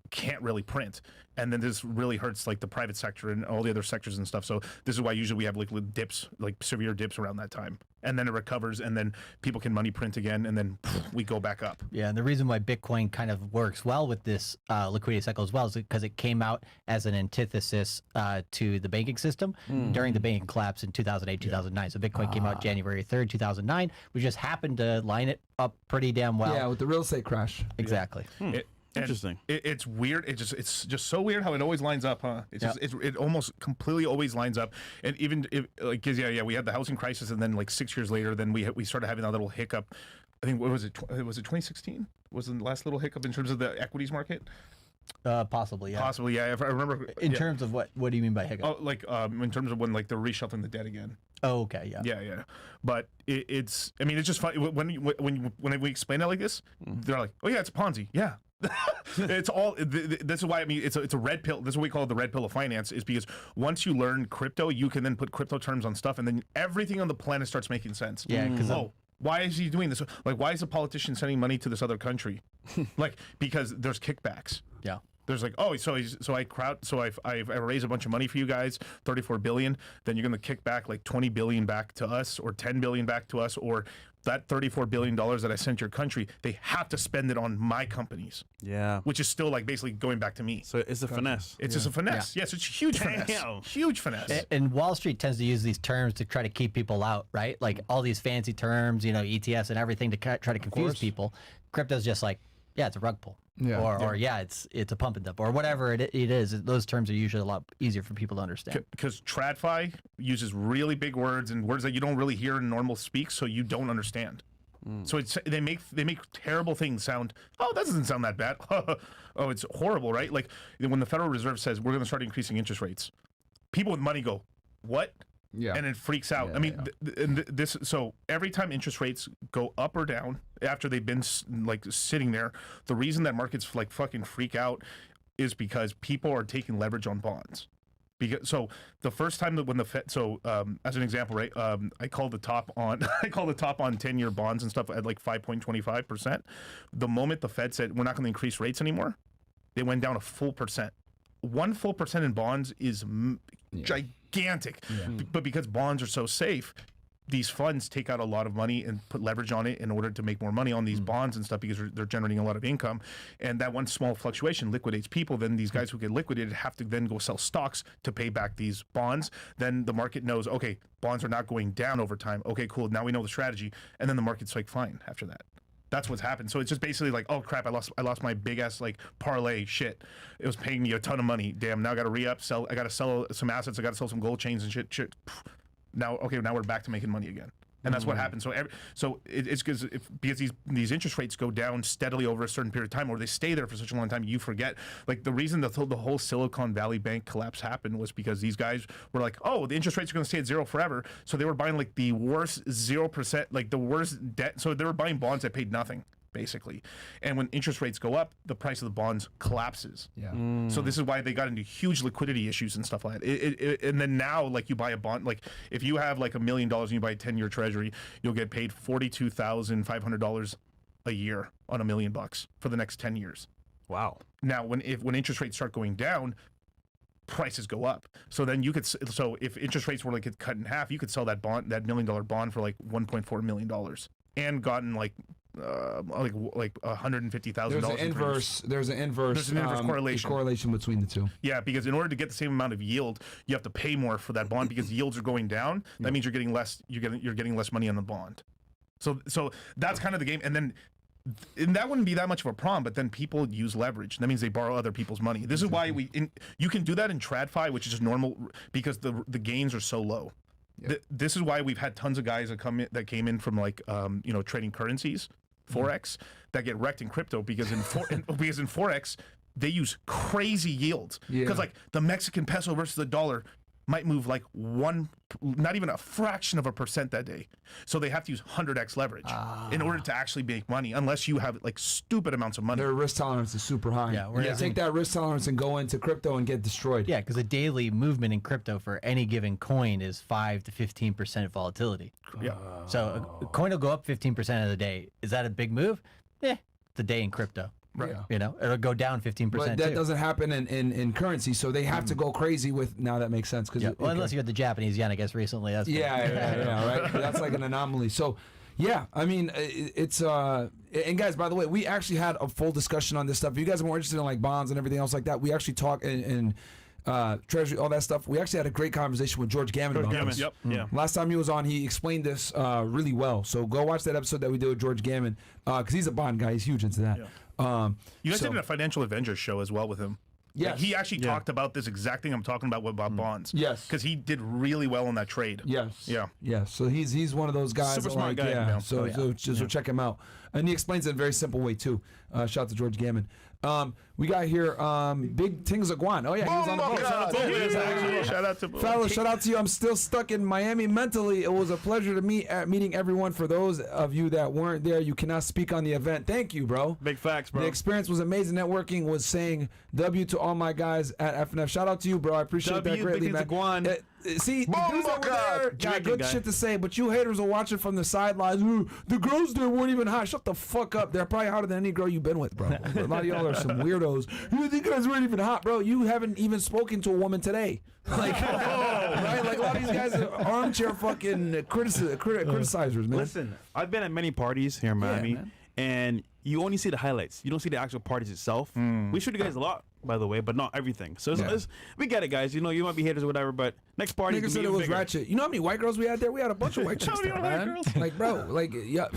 can't really print, and then this really hurts like the private sector and all the other sectors and stuff. So this is why usually we have like dips, like severe dips around that time, and then it recovers, and then people can money print again, and then we go back up. Yeah, and the reason why Bitcoin kind of works well with this liquidity cycle as well is because it came out as an antithesis to the banking system during the banking collapse in 2008, 2009. So Bitcoin came out January 3rd, 2009. We just happened to line it up pretty damn well. Yeah, with the real estate crash. Exactly. And Interesting. It's weird. It's just so weird how it always lines up, huh? It's just it almost completely always lines up. And even if like 'cause, we had the housing crisis, and then like 6 years later, then we started having that little hiccup. I think what was it? Was it 2016? Was the last little hiccup in terms of the equities market? Possibly, yeah. Possibly, yeah. If I remember. In yeah. terms of what do you mean by hiccup? Oh, like in terms of when like they're reshuffling the debt again. Oh, okay, yeah. Yeah. But it's just funny when we explain it like this, they're like, oh yeah, it's a Ponzi. Yeah. It's all. This is why it's a red pill. This is what we call the red pill of finance. Is because once you learn crypto, you can then put crypto terms on stuff, and then everything on the planet starts making sense. Yeah, 'cause why is he doing this? Like, why is a politician sending money to this other country? Like, because there's kickbacks. Yeah. There's like, oh, so I raise a bunch of money for you guys, 34 billion. Then you're gonna kick back like 20 billion back to us, or 10 billion back to us, or that $34 billion that I sent your country, they have to spend it on my companies, Yeah. which is still like basically going back to me. So it's a finesse. It's just a finesse. Yes, it's a huge finesse. Damn. Huge finesse. And Wall Street tends to use these terms to try to keep people out, right? Like all these fancy terms, ETFs and everything to try to confuse people. Crypto's just like, yeah, it's a rug pull. Yeah. Or it's a pump and dump, or whatever it is. Those terms are usually a lot easier for people to understand. Because TradFi uses really big words and words that you don't really hear in normal speak, so you don't understand. So they make terrible things sound. Oh, that doesn't sound that bad. Oh, it's horrible, right? Like when the Federal Reserve says we're going to start increasing interest rates, people with money go, "What? Yeah. and it freaks out. Yeah, I mean, this. So every time interest rates go up or down after they've been like sitting there, the reason that markets like fucking freak out is because people are taking leverage on bonds. Because, so the first time that when the Fed, so as an example, right, I called the top on 10-year bonds and stuff at like 5.25%. The moment the Fed said we're not going to increase rates anymore, they went down a full percent. 1 full percent in bonds is gigantic, but because bonds are so safe, these funds take out a lot of money and put leverage on it in order to make more money on these bonds and stuff because they're generating a lot of income. And that one small fluctuation liquidates people. Then these guys who get liquidated have to then go sell stocks to pay back these bonds. Then the market knows, okay, bonds are not going down over time. Okay, cool. Now we know the strategy. And then the market's like fine after that. That's what's happened. So it's just basically like, oh crap, I lost my big ass like parlay shit. It was paying me a ton of money. Damn, now I got to re-up, sell. I got to sell some assets. I got to sell some gold chains and shit. Now we're back to making money again, and that's what happens. So it's because these interest rates go down steadily over a certain period of time, or they stay there for such a long time, you forget. Like the reason the whole Silicon Valley Bank collapse happened was because these guys were like, oh, the interest rates are going to stay at zero forever, so they were buying like the worst 0%, like the worst debt. So they were buying bonds that paid nothing, basically. And when interest rates go up, the price of the bonds collapses. Yeah. So this is why they got into huge liquidity issues and stuff like that. And then now, like you buy a bond, like if you have like $1 million and you buy a 10-year treasury, you'll get paid $42,500 a year on $1 million for the next 10 years. Wow. Now, when interest rates start going down, prices go up. So then you could, so if interest rates were like cut in half, you could sell that $1 million bond for like $1.4 million and gotten like $150,000. There's an inverse correlation between the two. Yeah, because in order to get the same amount of yield, you have to pay more for that bond because yields are going down. That means you're getting less. You're getting less money on the bond. So that's kind of the game. And that wouldn't be that much of a problem. But then people use leverage. That means they borrow other people's money. This is why you can do that in TradFi, which is just normal because the gains are so low. Yep. This is why we've had tons of guys that came in from like trading currencies, Forex, that get wrecked in crypto because in Forex they use crazy yields because like the Mexican peso versus the dollar might move like not even a fraction of a percent that day. So they have to use 100x leverage in order to actually make money, unless you have like stupid amounts of money. Their risk tolerance is super high. Yeah, take that risk tolerance and go into crypto and get destroyed. Yeah, because the daily movement in crypto for any given coin is 5 to 15% volatility. Yeah. So a coin will go up 15% of the day. Is that a big move? Yeah, it's a day in crypto. Right. Yeah. It'll go down 15%. But that doesn't happen in currency, so they have to go crazy with. Now that makes sense because unless you had the Japanese yen, I guess recently. That's right. That's like an anomaly. So, yeah, I mean, it's and guys, by the way, we actually had a full discussion on this stuff. If you guys are more interested in like bonds and everything else like that, we actually talk in treasury, all that stuff. We actually had a great conversation with George Gammon about this. Yep. Yeah. Last time he was on, he explained this really well. So go watch that episode that we did with George Gammon because he's a bond guy. He's huge into that. Yeah. You guys did a Financial Avengers show as well with him. Yes. Like, he actually talked about this exact thing I'm talking about bonds. Yes. Because he did really well on that trade. Yes. Yeah. Yeah. So he's one of those guys. Super that smart guy. Yeah. Yeah. So check him out. And he explains it in a very simple way too. Shout out to George Gammon. We got here Big Tings Aguan. Oh yeah, he was on the boat. Shout out to Fellas, shout out to you. I'm still stuck in Miami mentally. It was a pleasure to meeting everyone. For those of you that weren't there, you cannot speak on the event. Thank you, bro. Big facts, bro. The experience was amazing. Networking was saying W to all my guys at FNF. Shout out to you, bro. I appreciate that greatly, man. See, the dudes that were there got good shit to say, but you haters are watching from the sidelines. Ooh, the girls there weren't even hot. Shut the fuck up. They're probably hotter than any girl you've been with, bro. A lot of y'all are some weirdos. The guys weren't even hot, bro. You haven't even spoken to a woman today. Like, right? Like a lot of these guys are armchair fucking criticizers, man. Listen, I've been at many parties here in Miami, and you only see the highlights. You don't see the actual parties itself. We shoot you guys a lot, by the way, but not everything. So we get it, guys. You know, you might be haters or whatever, but next party Nigga said it was bigger. ratchet. You know how many white girls we had there? We had a bunch of white chicks there, man. Like, bro, like, yeah,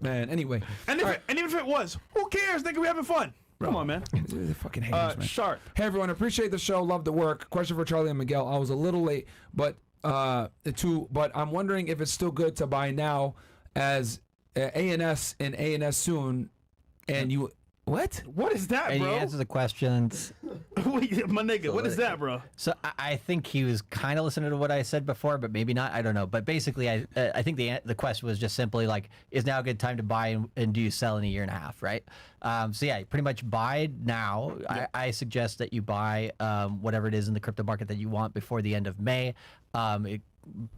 man. Anyway, and even if it was, who cares? Nigga, we having fun. Come on, man. They're fucking haters, man. Sharp. Hey, everyone. Appreciate the show. Love the work. Question for Charlie and Miguel. I was a little late, but I'm wondering if it's still good to buy now as ANS and ANS soon, and you What? What is that, And bro? he answers the questions. Wait, my nigga, what is that, bro? So I think he was kind of listening to what I said before, but maybe not. I don't know. But basically, I think the question was just simply like, is now a good time to buy and do you sell in a year and a half, right? So yeah, pretty much buy now. I suggest that you buy whatever it is in the crypto market that you want before the end of May.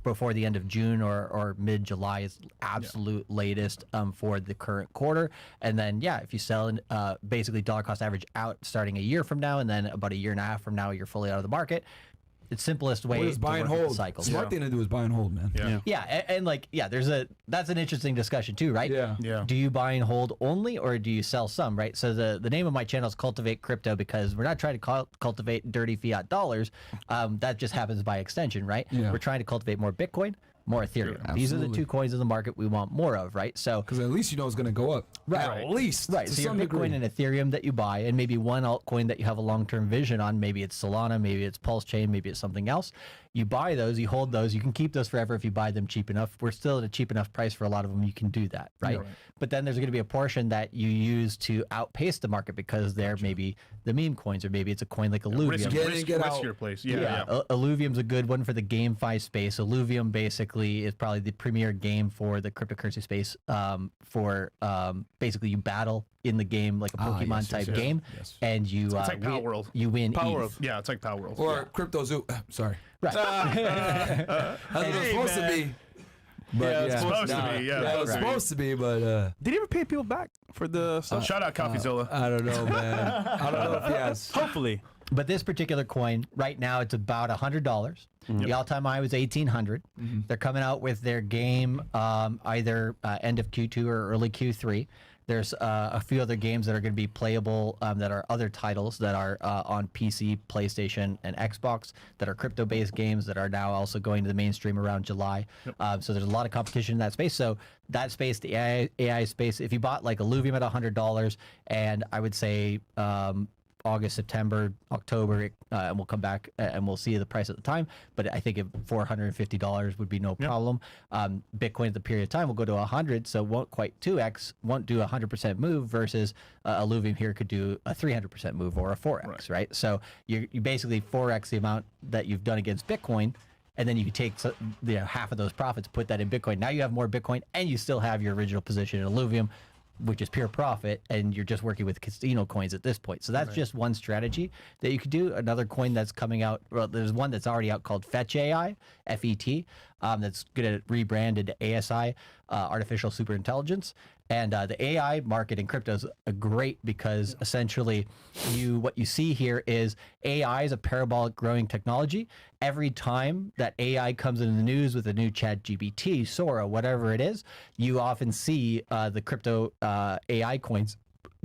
Before the end of June or mid-July is absolute latest for the current quarter. And then, yeah, if you sell basically dollar cost average out starting a year from now, and then about a year and a half from now, you're fully out of the market. It's simplest way What is to buy and work with the hold? cycle. Smart thing to do is buy and hold, man. Yeah. Yeah, and like, yeah, that's an interesting discussion too, right? Yeah. Yeah. Do you buy and hold only, or do you sell some, right? So the name of my channel is Cultivate Crypto, because we're not trying to cultivate dirty fiat dollars. That just happens by extension, right? Yeah. We're trying to cultivate more Bitcoin, more Ethereum. These are the Absolutely. two coins in the market we want more of, right? So Because at least you know it's going to go up. Right. At least. right, To so your some Bitcoin degree. and Ethereum that you buy, and maybe one altcoin that you have a long-term vision on. Maybe it's Solana, maybe it's Pulse Chain, maybe it's something else. You buy those, you hold those, you can keep those forever if you buy them cheap enough. We're still at a cheap enough price for a lot of them. You can do that, right? But then there's going to be a portion that you use to outpace the market because they're maybe the meme coins, or maybe it's a coin like Illuvium. Risk, Get in, risk, get out. riskier place. Yeah. Illuvium's a good one for the GameFi space. Illuvium basically is probably the premier game for the cryptocurrency space. Basically you battle in the game like a Pokemon yes, type yes, game, yes. and you like Power World. You win Power ETH. World. Yeah, it's like Power World. Or Crypto Zoo. Sorry. Right. That's what it's supposed to be. But Yeah, it's supposed to be, yeah. it was Right. supposed to be, but Did he ever pay people back for the stuff? Shout out CoffeeZilla. I don't know, man. I don't know if he has. Hopefully. But this particular coin, right now, it's about $100. The all-time high was $1,800. They're coming out with their game either end of Q2 or early Q3. There's a few other games that are going to be playable that are other titles that are on PC, PlayStation, and Xbox that are crypto-based games that are now also going to the mainstream around July. So there's a lot of competition in that space. So that space, the AI space, if you bought like Illuvium at $100, and I would say August, September, October, and we'll come back and we'll see the price at the time. But I think if $450 would be no problem. Bitcoin at the period of time will go to 100, so won't quite 2x, won't do a 100% move versus Illuvium here could do a 300% move or a 4x, right? So you basically 4x the amount that you've done against Bitcoin. And then you can take half of those profits, put that in Bitcoin. Now you have more Bitcoin, and you still have your original position in Illuvium, which is pure profit, and you're just working with casino coins at this point. So that's just one strategy that you could do. Another coin that's coming out, well, there's one that's already out called Fetch AI, FET, that's going to rebrand into ASI, Artificial Superintelligence. And the AI market in crypto is great because essentially what you see here is AI is a parabolic growing technology. Every time that AI comes in the news with a new ChatGPT, Sora, whatever it is, you often see the crypto AI coins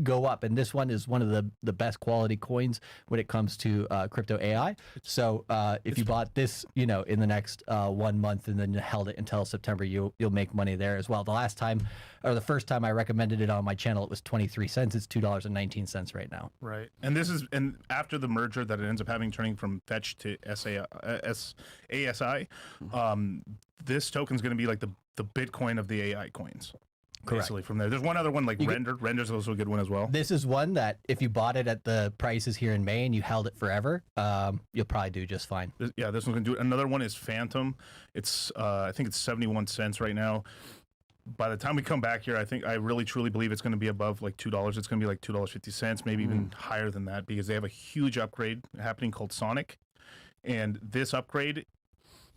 go up, and this one is one of the best quality coins when it comes to crypto AI. So if you bought this, in the next 1 month and then held it until September, you'll make money there as well. The first time I recommended it on my channel, it was 23 cents. It's $2.19 right now. Right. And after the merger that it ends up having, turning from Fetch to ASI, this token's going to be like the Bitcoin of the AI coins. Correct. Basically from there. There's one other one like Render. Render's also a good one as well. This is one that if you bought it at the prices here in May and you held it forever, you'll probably do just fine. This one's going to do it. Another one is Phantom. It's I think it's 71 cents right now. By the time we come back here, I really truly believe it's going to be above like $2. It's going to be like $2.50, maybe even higher than that, because they have a huge upgrade happening called Sonic, and this upgrade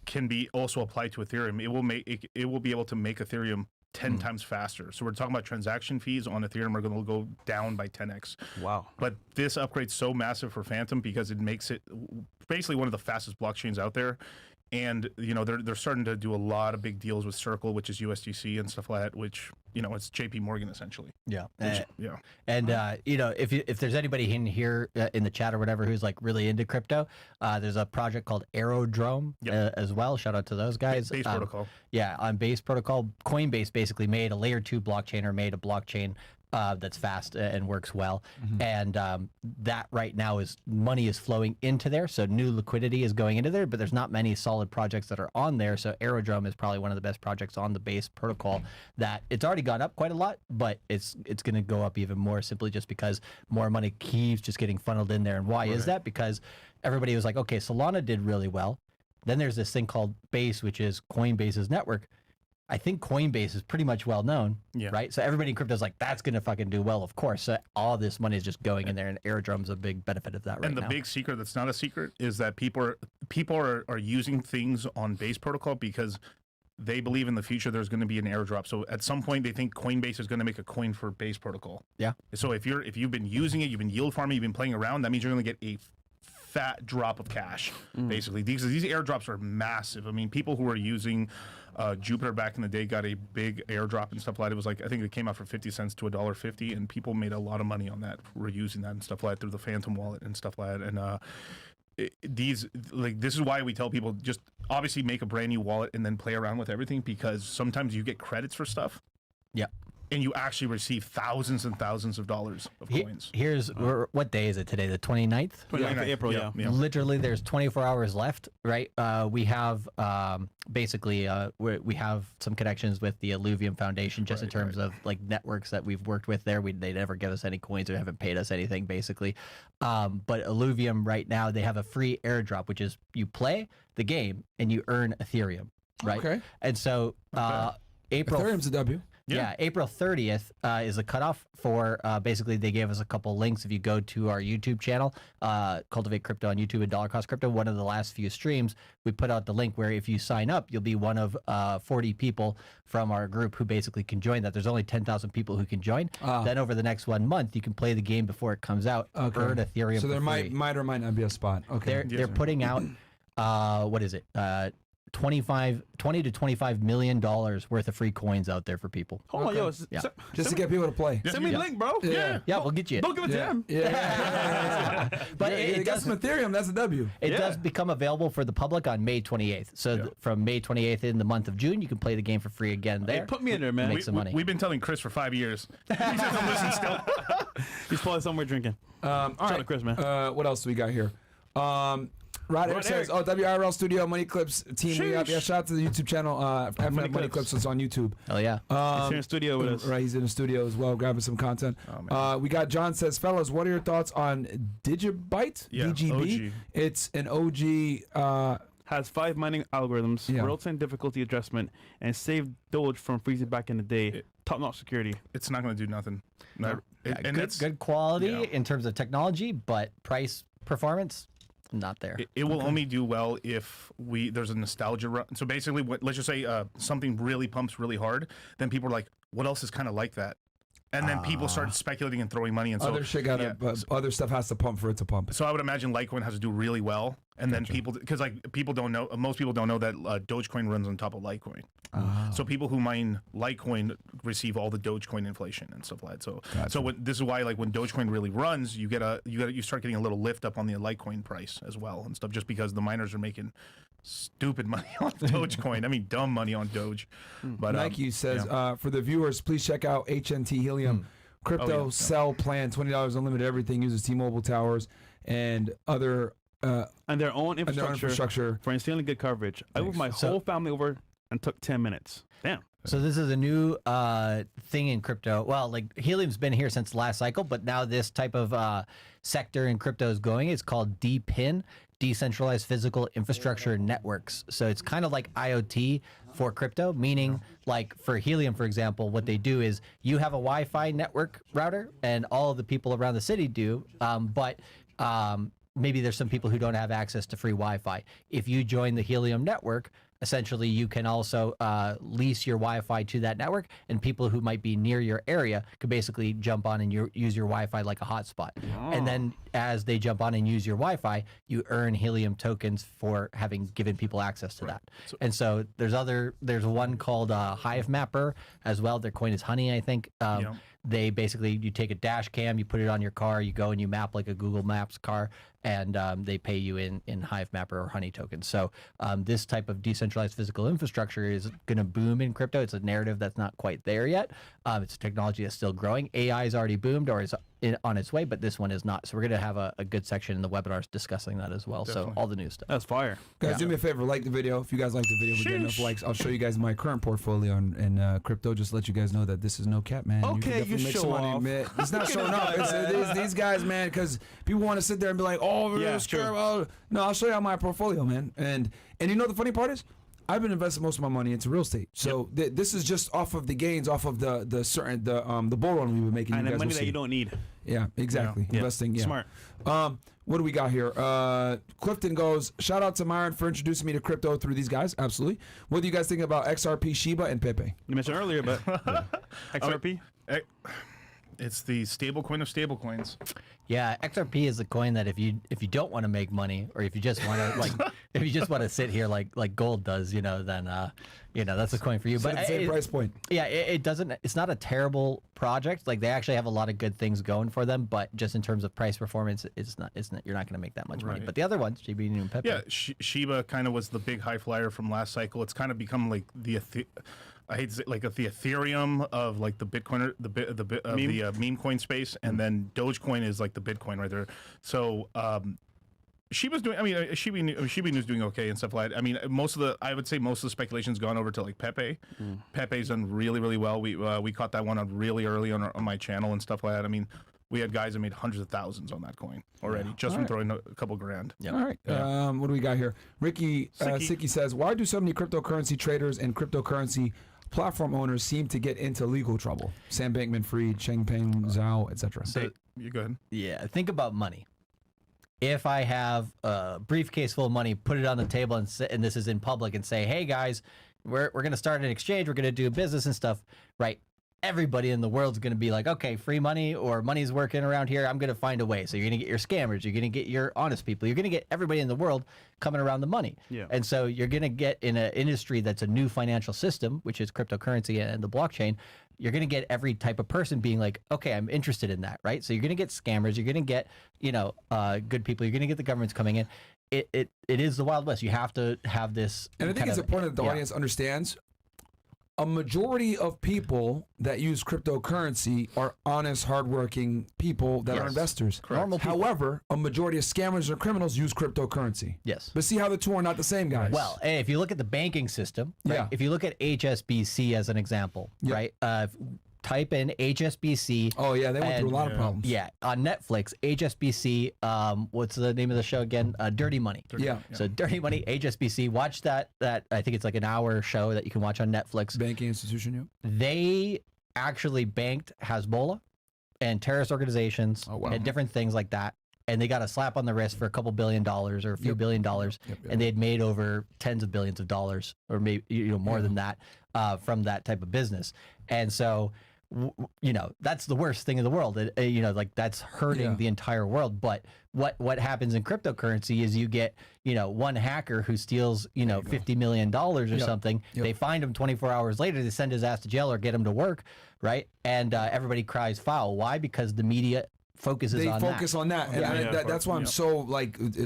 can be also applied to Ethereum. It will be able to make Ethereum 10 times faster. So we're talking about transaction fees on Ethereum are going to go down by 10x. Wow. But this upgrade's so massive for Phantom because it makes it basically one of the fastest blockchains out there. And, they're starting to do a lot of big deals with Circle, which is USDC and stuff like that, which, it's JP Morgan essentially. Yeah. Yeah. And if there's anybody in here in the chat or whatever who's like really into crypto, there's a project called Aerodrome as well. Shout out to those guys. Base Protocol. Yeah, on Base Protocol, Coinbase basically made a layer 2 blockchain, or made a blockchain that's fast and works well. And that right now is money is flowing into there. So new liquidity is going into there, but there's not many solid projects that are on there. So Aerodrome is probably one of the best projects on the base protocol that it's already gone up quite a lot, but it's going to go up even more simply just because more money keeps just getting funneled in there. And why is that? Because everybody was like, okay, Solana did really well. Then there's this thing called Base, which is Coinbase's network. I think Coinbase is pretty much well known, right? So everybody in crypto is like, that's going to fucking do well, of course. So all this money is just going in there, and Aerodrome's a big benefit of that right now. And the big secret that's not a secret is that people are using things on Base protocol because they believe in the future there's going to be an airdrop. So at some point they think Coinbase is going to make a coin for Base protocol. Yeah. So if you've been using it, you've been yield farming, you've been playing around, that means you're going to get a fat drop of cash. Basically, these airdrops are massive. I mean, people who are using Jupiter back in the day got a big airdrop and stuff like that. It was like, I think it came out for 50 cents to $1.50, and people made a lot of money on that. Were using that and stuff like that through the Phantom wallet and stuff like that. And this is why we tell people just obviously make a brand new wallet and then play around with everything, because sometimes you get credits for stuff. Yeah. And you actually receive thousands and thousands of dollars of coins. Here's what day is it today? The 29th? 29th of April, yeah. Literally, there's 24 hours left, right? We have basically we have some connections with the Illuvium Foundation, just in terms of like networks that we've worked with there. They never give us any coins or haven't paid us anything, basically. But Illuvium right now, they have a free airdrop, which is you play the game and you earn Ethereum, right? Okay. And so April. Ethereum's a W. Yeah, April 30th is the cutoff for basically they gave us a couple links. If you go to our YouTube channel, Cultivate Crypto on YouTube and Dollar Cost Crypto, one of the last few streams, we put out the link where if you sign up, you'll be one of 40 people from our group who basically can join that. There's only 10,000 people who can join. Then over the next 1 month, you can play the game before it comes out, earn Ethereum So there for free. might or might not be a spot. Okay. They're putting out, what is it? 20 to $25 million worth of free coins out there for people. Hold on, yo. Just to get people to play. Send me a link, bro. Yeah. Yeah, we'll get you. Don't give it to him. Yeah. But it got some Ethereum. That's a W. It does become available for the public on May 28th. So from May 28th in the month of June, you can play the game for free again there. Hey, put me in there, man. Make some money. We've been telling Chris for 5 years. He doesn't listen still. He's probably somewhere drinking. All Shout out right. to Chris, man. What else do we got here? Rod Eric says, WIRL Studio Money Clips team. We got, shout out to the YouTube channel. FM Money Clips is on YouTube. Hell yeah. He's here in studio with us. Right, he's in the studio as well, grabbing some content. We got John says, fellas, what are your thoughts on Digibyte? Yeah, DGB. OG. It's an OG. Has 5 mining algorithms, real-time difficulty adjustment, and saved Doge from freezing back in the day. Top-notch security. It's not going to do nothing. Good quality in terms of technology, but price performance, not there. It will only do well if there's a nostalgia run. So basically, let's just say something really pumps really hard, then people are like, what else is kind of like that? And then people start speculating and throwing money. And so Other shit other stuff has to pump for it to pump. So I would imagine Litecoin has to do really well, and then people, because like people don't know, most people don't know that Dogecoin runs on top of Litecoin. So people who mine Litecoin receive all the Dogecoin inflation and stuff like that. So this is why like when Dogecoin really runs, you start getting a little lift up on the Litecoin price as well and stuff, just because the miners are making stupid money on Dogecoin. I mean, dumb money on Doge. But Nike says, for the viewers, please check out HNT Helium crypto cell plan, $20 unlimited everything, uses T-Mobile towers and other and their own infrastructure for insanely good coverage. I moved my whole family over and took 10 minutes. Damn. So this is a new thing in crypto. Well, like Helium's been here since the last cycle, but now this type of sector in crypto is going. It's called DPIN, Decentralized Physical Infrastructure Networks. So it's kind of like IoT for crypto, meaning like for Helium, for example, what they do is you have a Wi-Fi network router and all of the people around the city do, but maybe there's some people who don't have access to free Wi-Fi. If you join the Helium network, essentially you can also lease your Wi-Fi to that network, and people who might be near your area could basically jump on and use your Wi-Fi like a hotspot. And then as they jump on and use your Wi-Fi, you earn Helium tokens for having given people access to that. And so there's one called Hive Mapper as well. Their coin is Honey, I think. They basically, you take a dash cam, you put it on your car, you go and you map like a Google Maps car, and they pay you in Hive Mapper or Honey tokens. So this type of decentralized decentralized physical infrastructure is going to boom in crypto. It's a narrative that's not quite there yet. It's a technology that's still growing. AI is already boomed or is on its way, but this one is not. So we're going to have a good section in the webinars discussing that as well. So all the new stuff. That's fire. Guys, do me a favor, like the video. If you guys like the video, we get enough likes. I'll show you guys my current portfolio in crypto. Just let you guys know that this is no cap, man. Okay, can definitely you make show some money, off. man. It's not showing off. It's these guys, man, because people want to sit there and be like, oh, Yeah, this true. no, I'll show you my portfolio, man. And you know the funny part is, I've been investing most of my money into real estate. So this is just off of the gains, off of the bull run we've been making. And you the guys money will that see. you don't need. Yeah, exactly. Yeah. Investing, yeah. Smart. What do we got here? Clifton goes, shout out to Myron for introducing me to crypto through these guys. Absolutely. What do you guys think about XRP, Shiba, and Pepe? You mentioned earlier, but XRP. It's the stable coin of stable coins. Yeah, XRP is the coin that if you don't want to make money, or if you just want to if you just want to sit here like gold does, then that's the coin for you. But Same price point. yeah, it doesn't. It's not a terrible project. Like they actually have a lot of good things going for them, but just in terms of price performance, it's not. You're not going to make that much money. Right. But the other ones, Shiba Inu and Pepe. Yeah, Shiba kind of was the big high flyer from last cycle. It's kind of become like I hate to say, like the Ethereum of like the Bitcoin, the meme coin space, and then Dogecoin is like the Bitcoin right there. So Shiba's doing. I mean, Shiba Inu's doing okay and stuff like that. I mean, I would say most of the speculation's gone over to like Pepe. Pepe's done really, really well. We caught that one on really early on my channel and stuff like that. I mean, we had guys that made hundreds of thousands on that coin already just from throwing a couple grand. All right. What do we got here? Ricky Siki says, why do so many cryptocurrency traders and cryptocurrency platform owners seem to get into legal trouble? Sam Bankman-Fried, Changpeng Zhao, etc. Hey, you go ahead. Yeah, think about money. If I have a briefcase full of money, put it on the table and this is in public and say, hey guys, we're going to start an exchange, we're going to do business and stuff, right? Everybody in the world's going to be like, okay, free money or money's working around here. I'm going to find a way. So you're going to get your scammers. You're going to get your honest people. You're going to get everybody in the world coming around the money. Yeah. And so you're going to get in an industry that's a new financial system, which is cryptocurrency and the blockchain. You're going to get every type of person being like, okay, I'm interested in that, right? So you're going to get scammers. You're going to get, good people. You're going to get the governments coming in. It is the Wild West. You have to have this. And I think it's important that the audience understands a majority of people that use cryptocurrency are honest, hardworking people that are investors. Normal people. However, a majority of scammers and criminals use cryptocurrency. Yes. But see how the two are not the same, guys. Well, hey, if you look at the banking system, right? Yeah. If you look at HSBC as an example, right? Type in HSBC. Oh yeah, they went through a lot of problems. Yeah, on Netflix, HSBC. What's the name of the show again? Dirty Money. Yeah. So Dirty Money, HSBC. Watch that. I think it's like an hour show that you can watch on Netflix. Banking institution, yeah. They actually banked Hezbollah and terrorist organizations and different things like that. And they got a slap on the wrist for a couple $1 billion or a few $1 billion, and they had made over tens of billions of dollars, or maybe more than that, from that type of business. And so, that's the worst thing in the world. That's hurting the entire world. But what happens in cryptocurrency is you get one hacker who steals $50 million or something. They find him 24 hours later. They send his ass to jail or get him to work, right? And everybody cries foul. Why? Because the media focuses on that. They focus on that. And that's why I'm so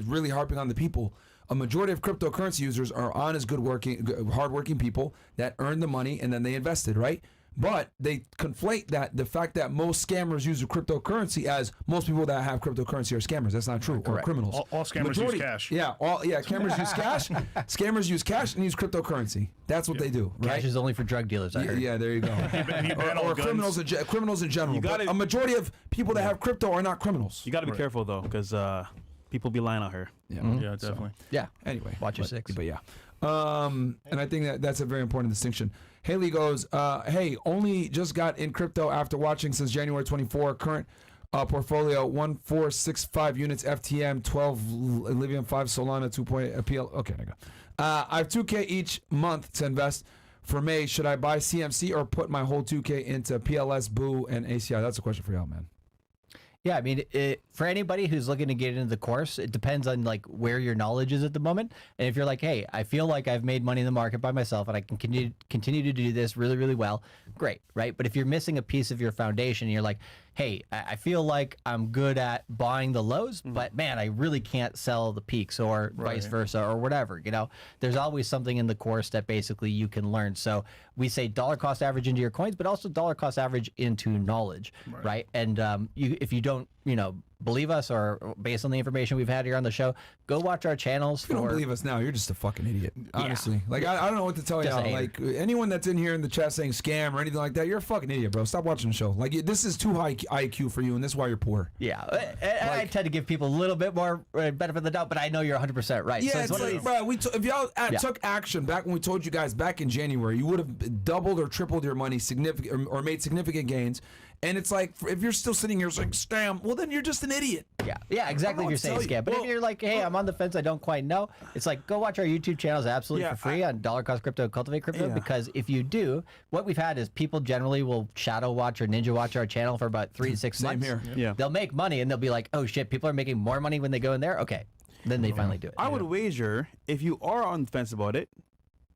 really harping on the people. A majority of cryptocurrency users are honest, hardworking people that earn the money and then they invested, right? But they conflate the fact that most scammers use cryptocurrency as most people that have cryptocurrency are scammers. That's not true. Or criminals. All scammers use cash. Yeah, scammers use cash. Scammers use cash and use cryptocurrency. That's what they do, right? Cash is only for drug dealers, I heard. Yeah, there you go. or criminals in general. But a majority of people that have crypto are not criminals. You got to be careful though, because people be lying out here. Yeah, yeah, definitely. Yeah. Anyway, Watch your six. But yeah. And I think that's a very important distinction. Haley goes, hey, only just got in crypto after watching since January 24. Current portfolio 1465 units FTM, 12 Livium, 5 Solana, 2. PL. Okay, there you go. I have 2K each month to invest. For May, should I buy CMC or put my whole 2K into PLS, Boo, and ACI? That's a question for y'all, man. Yeah, I mean, for anybody who's looking to get into the course, it depends on like where your knowledge is at the moment. And if you're like, hey, I feel like I've made money in the market by myself and I can continue to do this really, really well, great, right? But if you're missing a piece of your foundation and you're like, hey, I feel like I'm good at buying the lows, but man, I really can't sell the peaks, or vice versa, or whatever. You know, there's always something in the course that basically you can learn. So we say dollar cost average into your coins, but also dollar cost average into knowledge, right? And if you don't, believe us, or based on the information we've had here on the show, go watch our channels. If you don't believe us now, you're just a fucking idiot. Honestly, like I don't know what to tell you. Like anyone that's in here in the chat saying scam or anything like that, you're a fucking idiot, bro. Stop watching the show. Like this is too high IQ for you, and this is why you're poor. Yeah, and I tend to give people a little bit more benefit of the doubt, but I know you're 100% right. Yeah, so it's like, bro, if y'all took action back when we told you guys back in January, you would have doubled or tripled your money significant or made significant gains. And it's like, if you're still sitting here saying scam, well, then you're just an idiot. Yeah, exactly. If you're saying scam, but if you're like, hey, I'm on the fence, I don't quite know. It's like, go watch our YouTube channels absolutely for free on Dollar Cost Crypto, Cultivate Crypto. Because if you do, what we've had is people generally will shadow watch or ninja watch our channel for about 3 to 6 months. Same here. Yeah. They'll make money and they'll be like, oh shit, people are making more money when they go in there. Okay, then they finally do it. I would wager, if you are on the fence about it,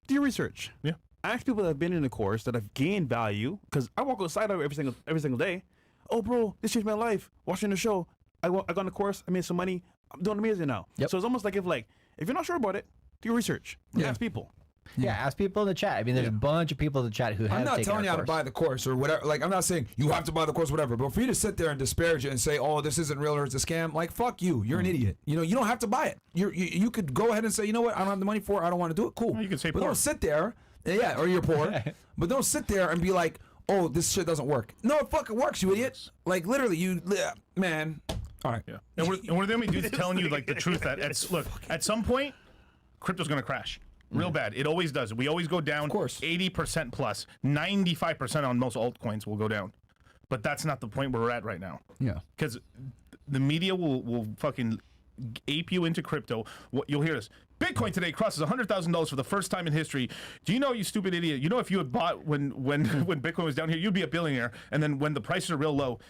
do your research. Yeah. Ask people that have been in the course that have gained value, because I walk outside of it every single day. Oh, bro, this changed my life. Watching the show, I got on the course. I made some money. I'm doing amazing now. Yep. So it's almost like if you're not sure about it, do your research. Ask people. Yeah, ask people in the chat. I mean, there's a bunch of people in the chat who have I'm not taken telling you our how to course. buy the course or whatever. Like, I'm not saying you have to buy the course, whatever. But for you to sit there and disparage it and say, "Oh, this isn't real or it's a scam," like, fuck you. You're an idiot. You don't have to buy it. You could go ahead and say, you know what? I don't have the money for it. I don't want to do it. Cool. You can say but poor. don't sit there. Yeah, or you're poor. But don't sit there and be like, "Oh, this shit doesn't work." No, it fucking works, you idiot. Like, literally, man. All right. Yeah. And we're the only dudes telling you like the truth that at some point, crypto's gonna crash. Real bad. It always does. We always go down. Of course. 80% plus. 95% on most altcoins will go down. But that's not the point where we're at right now. Yeah. Because the media will fucking ape you into crypto. You'll hear this. Bitcoin today crosses $100,000 for the first time in history. Do you know, you stupid idiot? You know, if you had bought when Bitcoin was down here, you'd be a billionaire. And then when the prices are real low,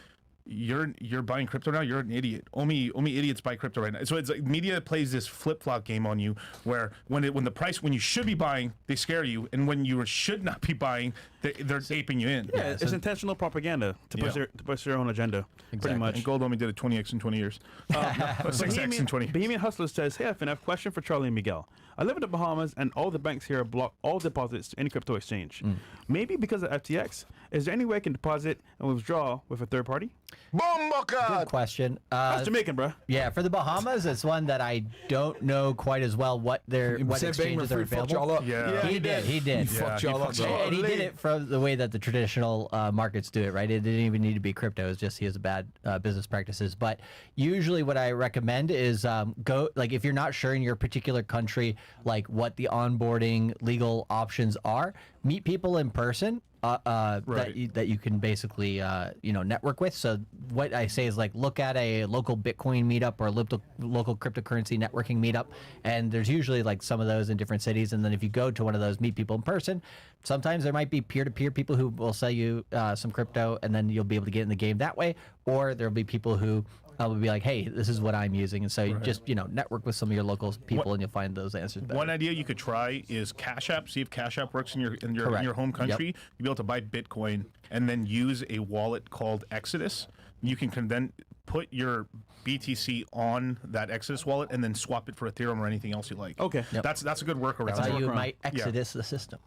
you're buying crypto now. You're an idiot. Only idiots buy crypto right now. So it's like media plays this flip flop game on you, where when you should be buying, they scare you, and when you should not be buying, they're aping you in. Yeah, it's intentional propaganda to push their own agenda. Pretty much. And Gold only did a 20x in 20 years. 6x in 20 years. Bohemian Hustler says, "Hey, FNF, question for Charlie and Miguel. I live in the Bahamas, and all the banks here block all deposits to any crypto exchange. Maybe because of FTX. Is there any way I can deposit and withdraw with a third party?" Good question. That's Jamaican, bro. Yeah, for the Bahamas, it's one that I don't know quite as well what exchanges are available. Yeah. He did. He fucked y'all up. And he did it from the way that the traditional markets do it, right? It didn't even need to be crypto. It's just he has bad business practices. But usually what I recommend is if you're not sure in your particular country, like what the onboarding legal options are, meet people in person. That you can basically network with. So what I say is look at a local Bitcoin meetup or a local cryptocurrency networking meetup, and there's usually some of those in different cities. And then if you go to one of those, meet people in person. Sometimes there might be peer-to-peer people who will sell you some crypto, and then you'll be able to get in the game that way. Or there'll be people who will be like, hey, this is what I'm using. And so you just, network with some of your local people and you'll find those answers better. One idea you could try is Cash App. See if Cash App works in your home country. Yep. You'll be able to buy Bitcoin and then use a wallet called Exodus. You can then put your BTC on that Exodus wallet and then swap it for Ethereum or anything else you like. Okay. Yep. That's a good workaround. That's how you might exodus the system.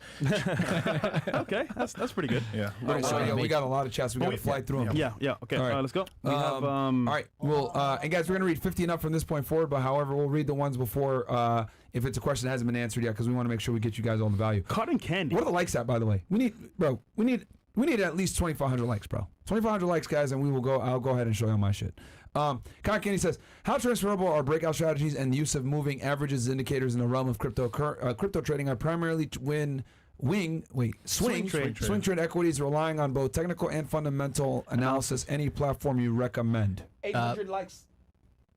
Okay, that's pretty good. Yeah. All right, so we got a lot of chats. We got to fly through them. Yeah. Okay. All right. Let's go. We have all right. Well, and guys, we're gonna read 50 and up from this point forward. But however, we'll read the ones before if it's a question that hasn't been answered yet, because we want to make sure we get you guys all the value. Cotton candy. What are the likes at, by the way? We need at least 2,500 likes, bro. 2,500 likes, guys, and I'll go ahead and show you all my shit. Cotton Candy says, how transferable are breakout strategies and the use of moving averages as indicators in the realm of crypto trading? I primarily swing trade equities, relying on both technical and fundamental analysis. Any platform you recommend? 800 likes.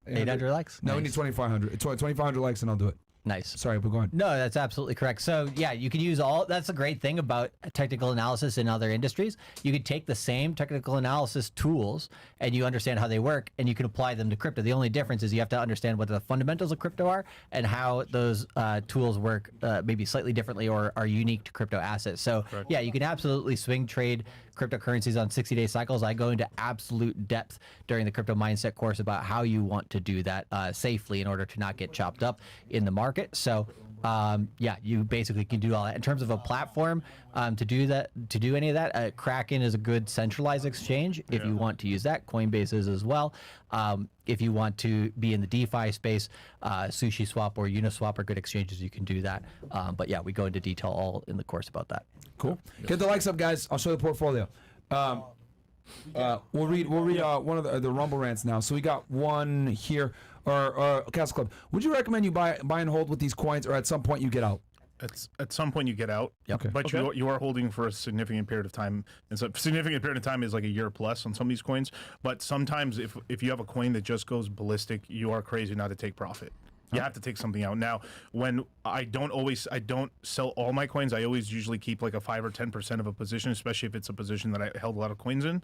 800 likes? No, we Nice. need 2,500. 2,500 likes, and I'll do it. Nice. Sorry, but go on. No, that's absolutely correct. So yeah, you can use all. That's a great thing about technical analysis in other industries. You could take the same technical analysis tools and you understand how they work, and you can apply them to crypto. The only difference is you have to understand what the fundamentals of crypto are and how those tools work, maybe slightly differently or are unique to crypto assets. So yeah, you can absolutely swing trade cryptocurrencies on 60-day cycles. I go into absolute depth during the crypto mindset course about how you want to do that safely in order to not get chopped up in the market. So yeah, you basically can do all that. In terms of a platform to do any of that, Kraken is a good centralized exchange if you want to use that. Coinbase is as well. If you want to be in the DeFi space, SushiSwap or Uniswap are good exchanges. You can do that. But yeah, we go into detail all in the course about that. Cool. Get the likes up, guys. I'll show the portfolio. We'll read one of the Rumble rants now. So we got one here, or Castle Club. Would you recommend you buy and hold with these coins, or at some point you get out? At some point you get out, Okay. but you are holding for a significant period of time. And so significant period of time is like a year plus on some of these coins. But sometimes if you have a coin that just goes ballistic, you are crazy not to take profit. You have to take something out. Now, when I don't sell all my coins. I always usually keep like a 5 or 10% of a position, especially if it's a position that I held a lot of coins in,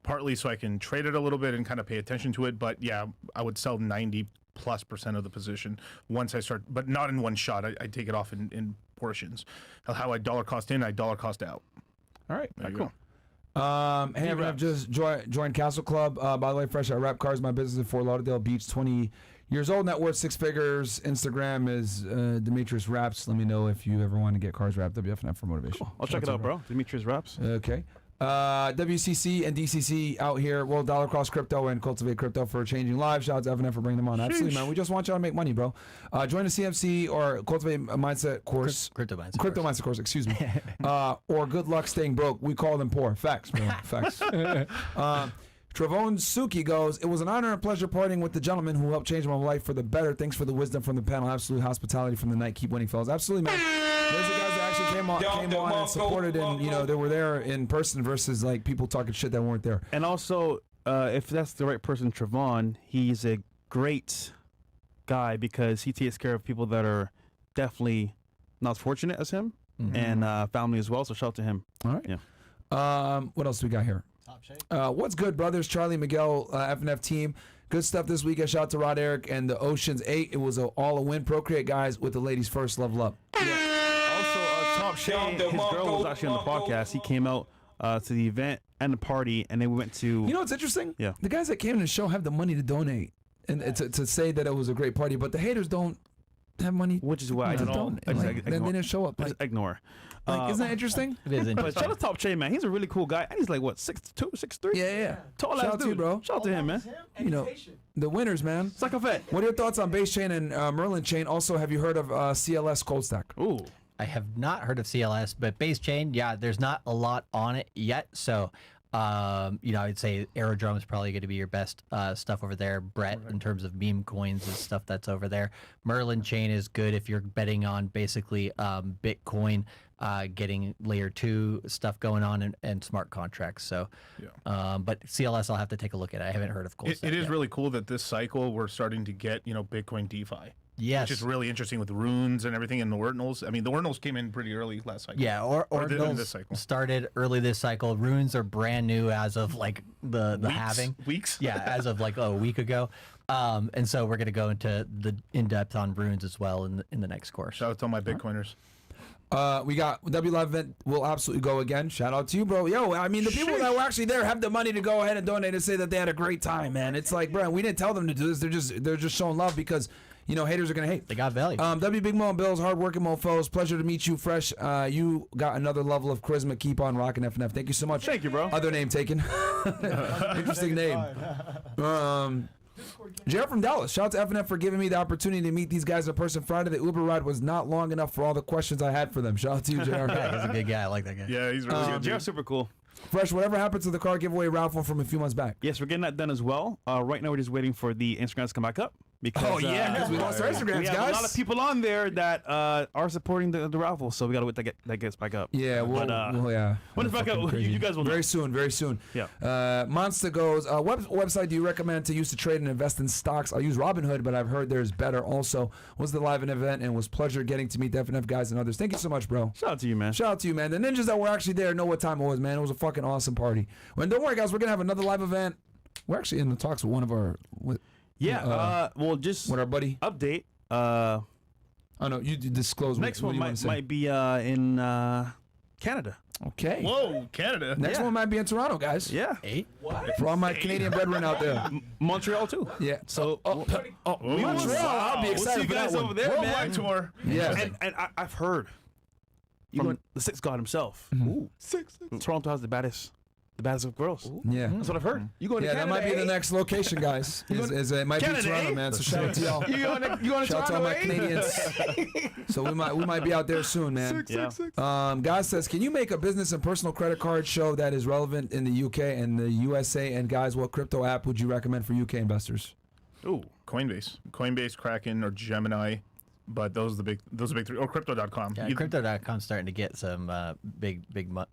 partly so I can trade it a little bit and kind of pay attention to it. But yeah, I would sell 90+% of the position once I start, but not in one shot. I take it off in portions. How I dollar cost in, I dollar cost out. All right. There you Cool. go. Hey, I've just joined Castle Club. By the way, fresh out Rap Cars, my business in Fort Lauderdale Beach, 20 years old, net worth 6 figures. Instagram is Demetrius Raps. Let me know if you ever want to get cars wrapped. WFNF for motivation. Cool. I'll check it out, bro. Demetrius Raps. Okay. WCC and DCC out here. Well, Dollar Cost Crypto and Cultivate Crypto for changing lives. Shout out to FNF for bringing them on. Absolutely, man. We just want y'all to make money, bro. Join the CMC or Cultivate Mindset course. Crypto mindset. Mindset course, excuse me. Or good luck staying broke. We call them poor. Facts, bro. Facts. Travon Suki goes, it was an honor and pleasure partying with the gentleman who helped change my life for the better. Thanks for the wisdom from the panel. Absolute hospitality from the night. Keep winning, fellas. Absolutely, man. Those are the guys that actually came on and supported, and they were there in person versus like people talking shit that weren't there. And also, if that's the right person, Travon, he's a great guy because he takes care of people that are definitely not as fortunate as him and family as well. So shout out to him. All right. Yeah. What else do we got here? Top shape. What's good, brothers? Charlie Miguel, FNF team. Good stuff this weekend. Shout out to Rod Eric and the Oceans 8. It was all a win. Procreate guys with the ladies first. Level up. Also, Top Shay, his girl was actually on the podcast. He came out to the event and the party, and then we went to. You know what's interesting? Yeah. The guys that came to the show have the money to donate and to say that it was a great party, but the haters don't have money. Which is why I just just don't. I just Like, they didn't show up. Just ignore. Isn't that interesting? It is But interesting. shout out to Top Shay, man. He's a really cool guy, and he's like what 6'2", 6'3". Yeah. Tall Shout ass out to you, dude, bro. Shout out to him, man. You know, the winners, man. Suck a vet. What are your thoughts on Base Chain and Merlin Chain? Also, have you heard of CLS Cold Stack? Ooh. I have not heard of CLS, but base chain, yeah, there's not a lot on it yet. So, I'd say Aerodrome is probably going to be your best stuff over there. Brett, in terms of meme coins, is stuff that's over there. Merlin Chain is good if you're betting on basically Bitcoin, getting layer 2 stuff going on and smart contracts. So, but CLS, I'll have to take a look at. I haven't heard of It is really cool that this cycle we're starting to get, Bitcoin DeFi. Yes. Which is really interesting with runes and everything and the Ordinals. I mean, the Ordinals came in pretty early last cycle. Yeah, in this Ordinals cycle. started early this cycle. Runes are brand new as of like the halving. Weeks? Yeah, as of like a week ago. And so we're going to go into the in-depth on runes as well in the next course. Shout out to all my Bitcoiners. We got W Live event will absolutely go again. Shout out to you, bro. Yo, I mean, the people that were actually there have the money to go ahead and donate and say that they had a great time, man. It's like, bro, we didn't tell them to do this. They're just showing love because haters are gonna hate. They got value. W Big Mo and Bills, hardworking mofos. Pleasure to meet you, Fresh. You got another level of charisma. Keep on rocking, FNF. Thank you so much. Thank you, bro. Other name taken. Interesting name. Jared from Dallas. Shout out to FNF for giving me the opportunity to meet these guys in person Friday. The Uber ride was not long enough for all the questions I had for them. Shout out to you, JR. Yeah, he's a good guy. I like that guy. Yeah, he's really good. Jared's super cool. Fresh, whatever happened to the car giveaway raffle from a few months back? Yes, we're getting that done as well. Right now, we're just waiting for the Instagrams to come back up. Because, Oh, yeah, 'cause we lost our Instagrams, we have guys. a lot of people on there that are supporting the raffle, so we got to wait that gets back up. Yeah, but yeah. when it's back up, you guys will know. Very soon, very soon. Yeah. Monster goes, website do you recommend to use to trade and invest in stocks? I'll use Robinhood, but I've heard there's better also. Was the live event and was pleasure getting to meet the FNF guys and others. Thank you so much, bro. Shout out to you, man. Shout out to you, man. The ninjas that were actually there know what time it was, man. It was a fucking awesome party. And don't worry, guys, we're going to have another live event. We're actually in the talks with one of our, with well, just our buddy. update. Oh, no, you disclose Next what one you want to say. might be in Canada. Okay. Whoa, Canada. Next Yeah. one might be in Toronto, guys. Yeah. For all my Canadian brethren out there. Montreal too. Yeah. So Montreal, I'll be we'll excited see you for guys that one. over there, Worldwide man. tour. Yeah. And I've heard from the Six God himself. Ooh, Toronto has the baddest of girls. Yeah. That's what I've heard. You going to Yeah, Canada? that might be the next location, guys. It might Canada, be Toronto, eh? man. So shout out to y'all. You going to Shout out to all Toronto? my eh? Canadians. So we might be out there soon, man. Yeah. Guys says, can you make a business and personal credit card show that is relevant in the UK and the USA? And guys, what crypto app would you recommend for UK investors? Ooh, Coinbase, Kraken, or Gemini. But those are the big three. Or Crypto.com. Yeah, Crypto.com's starting to get some big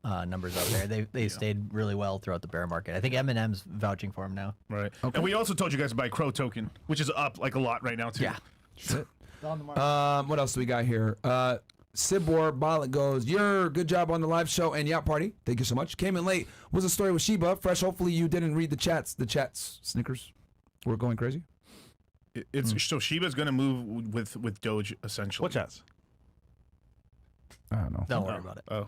numbers out there. They stayed really well throughout the bear market. I think Eminem's vouching for him now. Right. And we also told you guys to buy Crow Token, which is up like a lot right now too. Yeah. That's it. What else do we got here? Sibor Bollet goes, good job on the live show and yacht party. Thank you so much. Came in late. Was a story with Sheba. Fresh. Hopefully you didn't read the chats. The chats, Snickers, were going crazy. It's so Shiba's gonna move with Doge essentially. What chats? I don't know. Don't worry about it. Oh.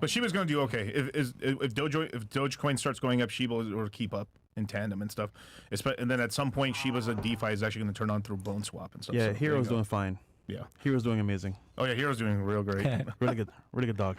But Shiba's gonna do okay. If Dogecoin starts going up, Shiba will keep up in tandem and stuff. And then at some point, Shiba's DeFi is actually gonna turn on through Bone Swap and stuff. Yeah, so there you Hero's go. doing fine. Yeah. Hero's doing amazing. Oh yeah, Hero's doing real great. Really good dog.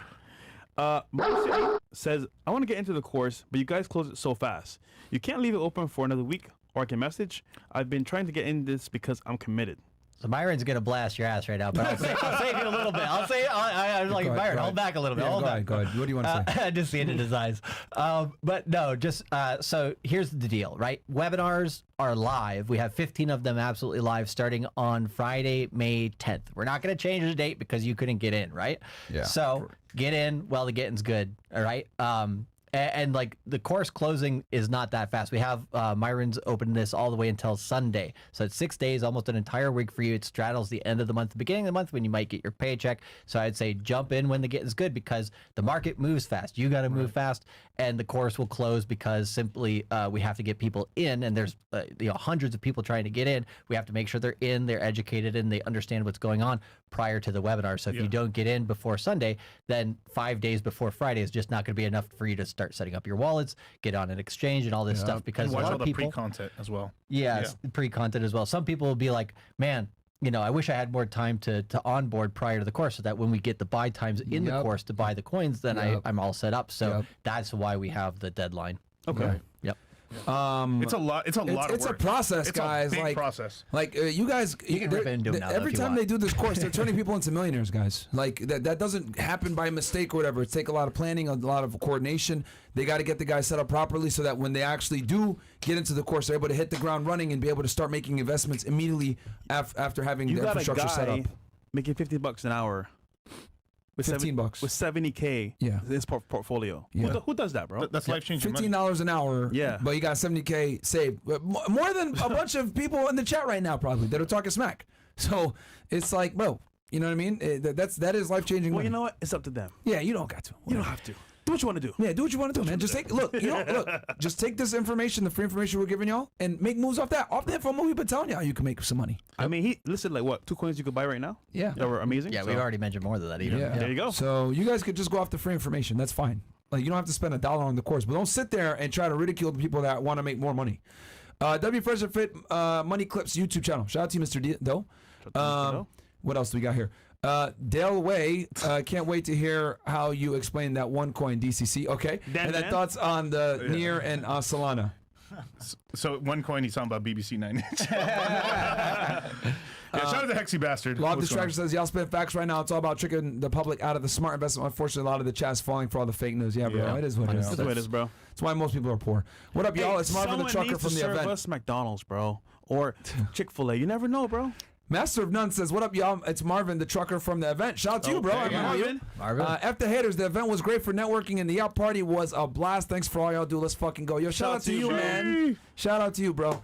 Marcy says, I want to get into the course, but you guys close it so fast. You can't leave it open for another week, or I can message. I've been trying to get in this because I'm committed. So Myron's gonna blast your ass right now, but I'll save you a little bit. I'm like, Go ahead, Myron, go hold ahead. back a little bit. Yeah, hold go back. ahead, go ahead. What do you want to say? Just seeing it in his eyes. But no, just so here's the deal, right? Webinars are live. We have 15 of them absolutely live starting on Friday, May 10th. We're not going to change the date because you couldn't get in, right? Yeah. So get in while the getting's good, all right? And like the course closing is not that fast. We have Myron's open this all the way until Sunday. So it's 6 days, almost an entire week for you. It straddles the end of the month, the beginning of the month when you might get your paycheck. So I'd say jump in when the getting's good because the market moves fast. You got to move fast, and the course will close because simply we have to get people in, and there's hundreds of people trying to get in. We have to make sure they're in, they're educated, and they understand what's going on prior to the webinar. So if you don't get in before Sunday, then 5 days before Friday is just not going to be enough for you to start setting up your wallets, get on an exchange, and all this stuff. Because And a watch lot all of the people, pre-content as well. pre-content as well. Some people will be like, man, I wish I had more time to onboard prior to the course so that when we get the buy times in the course to buy the coins, then I'm all set up. So that's why we have the deadline. Okay. Right. Yep. It's a lot. It's a lot of It's a work. process, It's guys. a big like process. Like you guys, You can rip it and do it now, though, every if you time want. they do this course, they're turning people into millionaires, guys. Like that doesn't happen by mistake or whatever. It takes a lot of planning, a lot of coordination. They got to get the guys set up properly so that when they actually do get into the course, they're able to hit the ground running and be able to start making investments immediately after having You the got a infrastructure set up. guy making $50 an hour. With $15 with 70K. Yeah. in his portfolio. Yeah. Who does that, bro? That's life-changing money. $15 an hour, Yeah. but you got 70K saved. But more than a bunch of people in the chat right now, probably that are talking smack. So it's like, bro, you know what I mean? That is life changing. Well, you know what? It's up to them. Yeah, you don't got to. You don't have to. Do what you want to do. Yeah, do what you want to do, man. Just take just take this information, the free information we're giving y'all, and make moves off that. Off the info we've been telling y'all, you can make some money. I mean, he listed like what 2 coins you could buy right now. Yeah. That were amazing. Yeah, So- we've already mentioned more than that even. Yeah. There you go. So you guys could just go off the free information. That's fine. Like you don't have to spend $1 on the course, but don't sit there and try to ridicule the people that want to make more money. W Fresh and Fit Money Clips YouTube channel. Shout out to you, Mr. Doe. Doe. What else do we got here? Dale Way, can't wait to hear how you explain that OneCoin DCC. Okay. And then thoughts on the Near and Solana. So OneCoin, he's talking about BBC 9-inch. Yeah, shout out to Hexy Bastard. Law of What's going Distraction says, y'all spit facts right now. It's all about tricking the public out of the smart investment. Unfortunately, a lot of the chat's falling for all the fake news. Yeah, bro. Yeah. It is what it is. That's the way it is, bro. That's why most people are poor. What up, y'all? Hey, It's Marvin the someone Trucker needs from to the serve event. us McDonald's, bro. or Chick-fil-A. You never know, bro. Master of None says, "What up, y'all? It's Marvin, the trucker from the event. Shout out to you, bro. I Okay, remember you. Marvin. Marvin. F the haters. The event was great for networking, and the yacht party was a blast. Thanks for all y'all do. Let's fucking go. Yo, shout out to you, bro. man. Shout out to you, bro.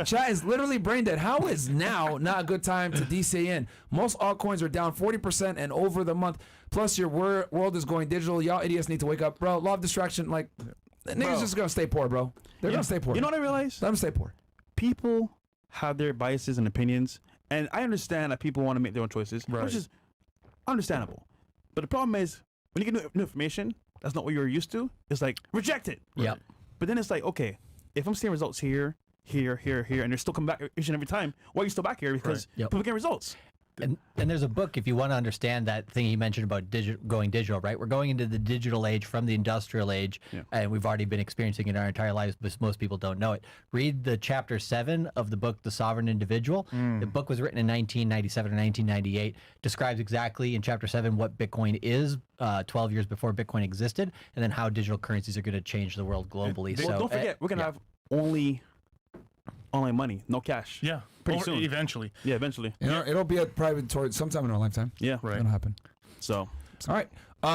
Chat is literally brain dead. How is now not a good time to DCA in? Most altcoins are down 40% and over the month. Plus, your world is going digital. Y'all idiots need to wake up, bro. Law of distraction. Like, niggas just gonna stay poor, bro. They're gonna stay poor. You know what I realized? Let them stay poor. People have their biases and opinions, and I understand that people want to make their own choices, which is understandable. But the problem is, when you get new information, that's not what you're used to. It's like, reject it. Yep. But then it's like, okay, if I'm seeing results here, and they're still coming back each and every time, why are you still back here? Because Yep. people get results. And there's a book if you want to understand that thing you mentioned about going digital, right? We're going into the digital age from the industrial age, and we've already been experiencing it in our entire lives, but most people don't know it. Read the chapter 7 of the book, The Sovereign Individual. The book was written in 1997 or 1998, describes exactly in chapter 7 what Bitcoin is 12 years before Bitcoin existed, and then how digital currencies are going to change the world globally. Well, So don't forget, we're going to have only online money, no cash. Yeah, Pretty soon. eventually. Yeah, eventually. It'll be a private tour sometime in our lifetime. Yeah. Right. It'll happen. So, All right.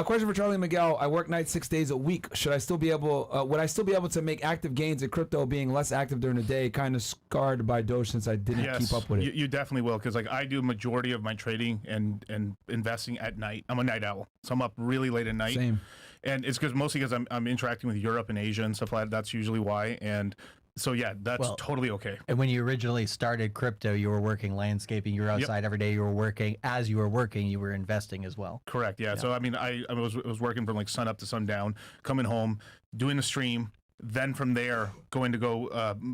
Question for Charlie and Miguel. I work nights 6 days a week. Should I still be able? Would I still be able to make active gains in crypto, being less active during the day? Kind of scarred by Doge since I didn't Yes, keep up with it. You definitely will, because like I do a majority of my trading and investing at night. I'm a night owl, so I'm up really late at night. Same. And it's mostly because I'm interacting with Europe and Asia and stuff like that. That's usually why. And so yeah, that's totally okay. And when you originally started crypto, you were working landscaping. You were outside every day. You were working. As you were working, you were investing as well. Correct. Yeah. So I mean, I was working from like sun up to sundown, coming home, doing the stream. Then from there, going to go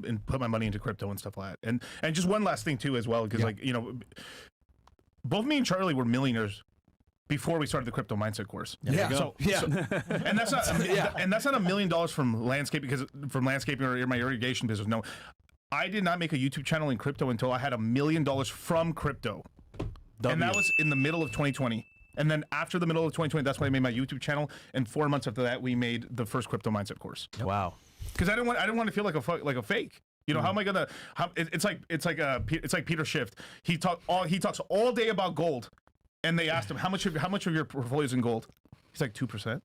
and put my money into crypto and stuff like that. And just one last thing too, as well, because like both me and Charlie were millionaires before we started the crypto mindset course. Yeah. So, and that's not and that's not $1 million from landscaping or my irrigation business. No, I did not make a YouTube channel in crypto until I had $1 million from crypto, and that was in the middle of 2020. And then after the middle of 2020, that's when I made my YouTube channel. And 4 months after that, we made the first crypto mindset course. wow. Because I didn't want to feel like a fake. You know, how am I gonna? It's like Peter Schiff. He talks all day about gold. And they asked him, how much of your portfolio is in gold? He's like 2%.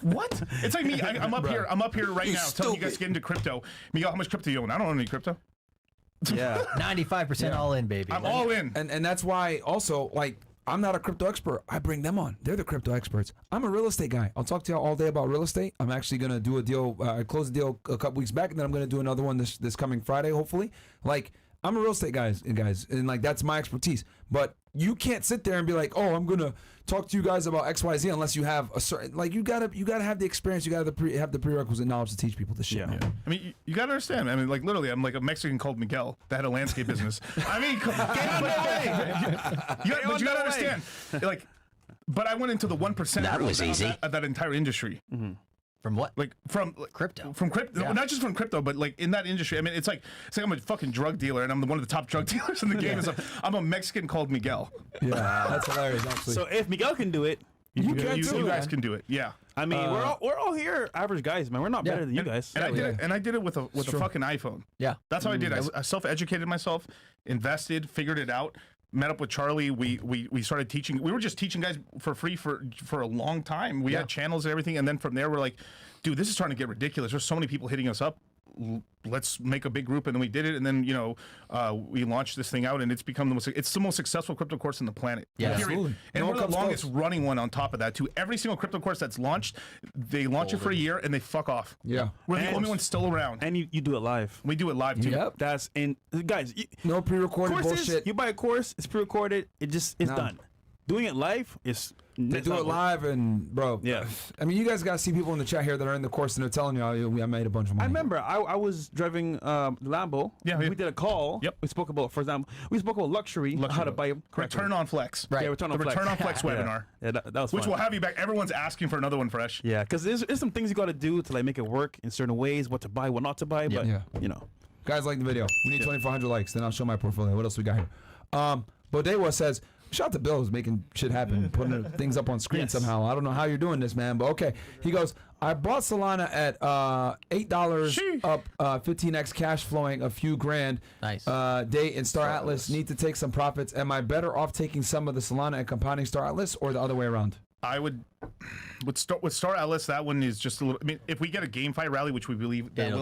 What? It's like me. I'm up here. I'm up here right now telling you guys to get into crypto. Miguel, how much crypto you own? I don't own any crypto. Yeah. 95% all in, baby. I'm all in. And that's why also, like, I'm not a crypto expert. I bring them on. They're the crypto experts. I'm a real estate guy. I'll talk to y'all all day about real estate. I'm actually going to do a deal. I closed a deal a couple weeks back, and then I'm going to do another one this coming Friday, hopefully. Like, I'm a real estate guys, and like that's my expertise. But you can't sit there and be like, oh, I'm gonna talk to you guys about XYZ unless you have a certain, like, you gotta have the experience. You gotta have the prerequisite knowledge to teach people this shit. Yeah. Man. I mean, you gotta understand. I mean, like literally, I'm like a Mexican called Miguel that had a landscape business. I mean, but you gotta understand, like. But I went into the 1% That was easy. Of that entire industry. Mm-hmm. From what? Like from Crypto. From crypto, Yeah. not just from crypto, but like in that industry. I mean, it's like I'm a fucking drug dealer, and I'm one of the top drug dealers in the game. So I'm a Mexican called Miguel. Yeah, that's hilarious. Actually, So if Miguel can do it, you You can too, guys man. can do it. Yeah. I mean, we're all here average guys, man. We're not better than you guys. And I did it with a fucking iPhone. Yeah. That's how I did it. I self-educated myself, invested, figured it out. Met up with Charlie. We started teaching. We were just teaching guys for free for a long time. We had channels and everything, and then from there we're like, dude, this is starting to get ridiculous. There's so many people hitting us up. Let's make a big group, and then we did it, and then we launched this thing out, and it's become the most successful crypto course on the planet. Yeah, Period. absolutely. And No we're one the comes longest close. running one on top of that too. Every single crypto course that's launched, they launch it for a year and they fuck off. Yeah. We're the And- only ones still around. And you do it live. We do it live too. Yep. That's and guys, No pre-recorded courses. bullshit. You buy a course, it's pre-recorded. It's No. done. Doing it live is They do it live, and bro. Yeah. I mean, you guys gotta see people in the chat here that are in the course, and they're telling you, I made a bunch of money. I remember I was driving Lambo. Yeah, we yeah. did a call. Yep. We spoke about, for example, luxury, how to buy correctly. Return on Flex. Right. Yeah, return on The flex. Return on Flex webinar. Yeah, that was Which fun. will have you back. Everyone's asking for another one fresh. Yeah, because there's some things you got to do to like make it work in certain ways, what to buy, what not to buy. But Yeah. you know, Guys, like the video. We need 2,400 likes. Then I'll show my portfolio. What else we got here? Bodewa says, Shout out to Bill who's making shit happen, putting things up on screen somehow. I don't know how you're doing this, man, but okay. He goes, I bought Solana at $8 up, 15x cash flowing a few grand. Nice. Day in Star Atlas. Need to take some profits. Am I better off taking some of the Solana and compounding Star Atlas, or the other way around? I would with Star Atlas. That one is just a little. I mean, if we get a GameFi rally, which we believe that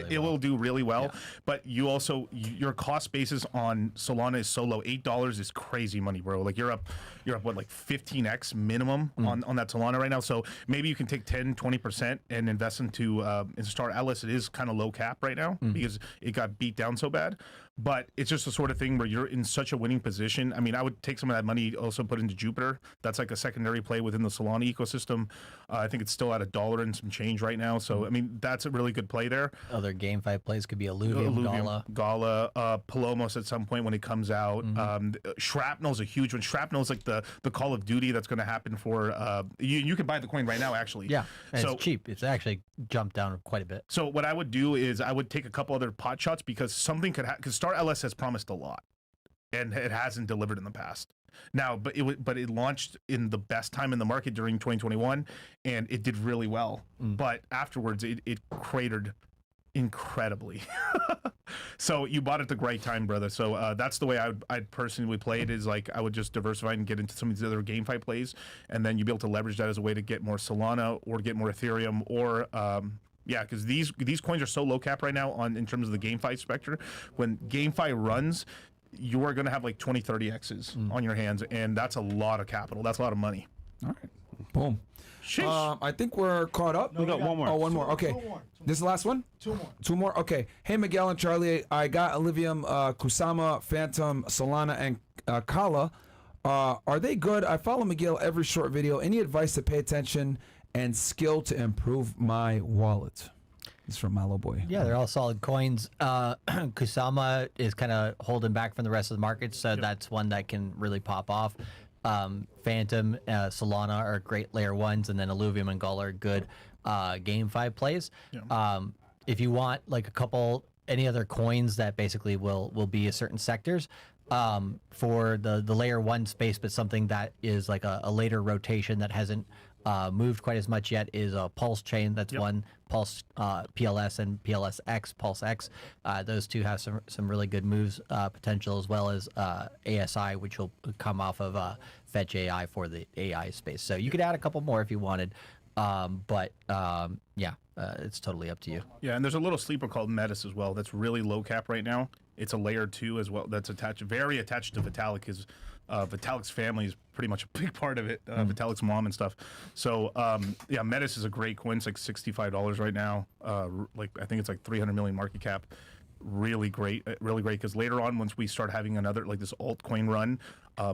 it will do really well, but you also your cost basis on Solana is so low. $8 is crazy money, bro. Like you're up what, like 15x minimum on that Solana right now. So maybe you can take 10-20% and invest into Star Atlas. It is kind of low cap right now because it got beat down so bad. But it's just the sort of thing where you're in such a winning position. I mean, I would take some of that money, also put into Jupiter. That's like a secondary play within the Solana ecosystem. I think it's still at $1 and some change right now. So, I mean, that's a really good play there. Other GameFi plays could be Illuvium, Gala, Palomos at some point when it comes out. Shrapnel's a huge one. Shrapnel's like the Call of Duty that's going to happen for... you can buy the coin right now, actually. Yeah, and it's cheap. It's actually jumped down quite a bit. So what I would do is I would take a couple other pot shots because something could happen. Because Star LS has promised a lot, and it hasn't delivered in the past. Now, but it launched in the best time in the market during 2021, and it did really well. But afterwards, it cratered incredibly. So you bought it at the right time, brother. So that's the way I'd personally play it. Is like I would just diversify and get into some of these other GameFi plays, and then you'd be able to leverage that as a way to get more Solana or get more Ethereum or. Yeah, because these coins are so low cap right now in terms of the GameFi spectrum. When GameFi runs, you are going to have like 20-30x's on your hands, and that's a lot of capital. That's a lot of money. All right. Boom. I think we're caught up. We got one more. Oh, one more. Okay. This is the last one? Two more? Okay. Hey, Miguel and Charlie, I got Illuvium, Kusama, Phantom, Solana, and Kala. Are they good? I follow Miguel every short video. Any advice to pay attention and skill to improve my wallet? It's from Mallow Boy. Yeah, they're all solid coins. Kusama is kind of holding back from the rest of the market, so that's one that can really pop off. Phantom, Solana are great layer ones, and then Illuvium and Gala are good GameFi plays. If you want like any other coins that basically will be a certain sectors, for the layer one space, but something that is like a later rotation that hasn't moved quite as much yet, is a Pulse chain. That's one. Pulse PLS and PLSX, Pulse X. Those two have some really good moves potential, as well as ASI, which will come off of Fetch AI for the AI space. So you could add a couple more if you wanted. It's totally up to you. Yeah, and there's a little sleeper called Metis as well. That's really low cap right now. It's a layer 2 as well. That's very attached to Vitalik, because Vitalik's family is pretty much a big part of it. Vitalik's mom and stuff. So Metis is a great coin. It's like $65 right now. I think it's like 300 million market cap. Really great, because later on, once we start having another like this altcoin run,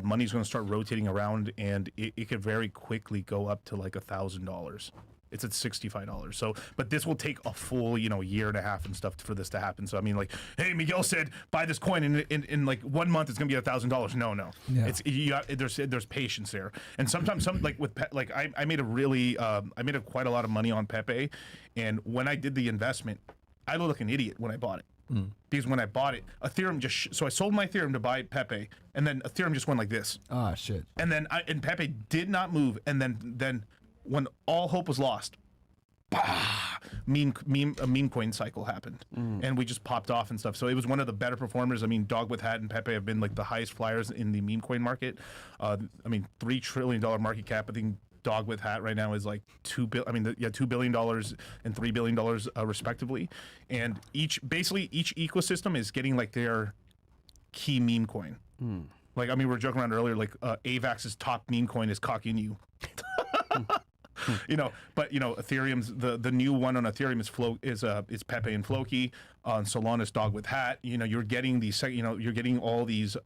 money's going to start rotating around, and it could very quickly go up to like $1,000. It's at $65. So, but this will take a full, year and a half and stuff for this to happen. So, I mean, like, hey, Miguel said, buy this coin in like 1 month, it's gonna be $1,000. No. Yeah. There's patience there. And sometimes I made quite a lot of money on Pepe, and when I did the investment, I looked like an idiot when I bought it. Because when I bought it, Ethereum so I sold my Ethereum to buy Pepe, and then Ethereum just went like this. Ah, shit. And then Pepe did not move, and then when all hope was lost, a meme coin cycle happened, and we just popped off and stuff. So it was one of the better performers. I mean, Dog with Hat and Pepe have been like the highest flyers in the meme coin market. $3 trillion market cap. I think Dog with Hat right now is like $2 billion and $3 billion respectively. And each ecosystem is getting like their key meme coin. Like, I mean, we were joking around earlier, like AVAX's top meme coin is Cock In You. Ethereum's the new one on Ethereum is Pepe and Floki. On Solana's Dog with Hat. You're getting these. You're getting all these.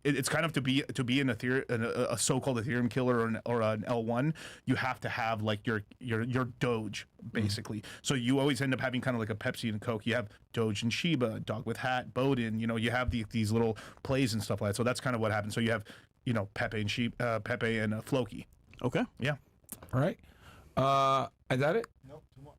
It's kind of to be an Ethereum, a so-called Ethereum killer or an L1. You have to have like your Doge basically. So you always end up having kind of like a Pepsi and Coke. You have Doge and Shiba, Dog with Hat, Bodin. You have these little plays and stuff like that. So that's kind of what happens. So you have Pepe and Pepe and Floki. Okay. Yeah. All right. Is that it? Nope, two more.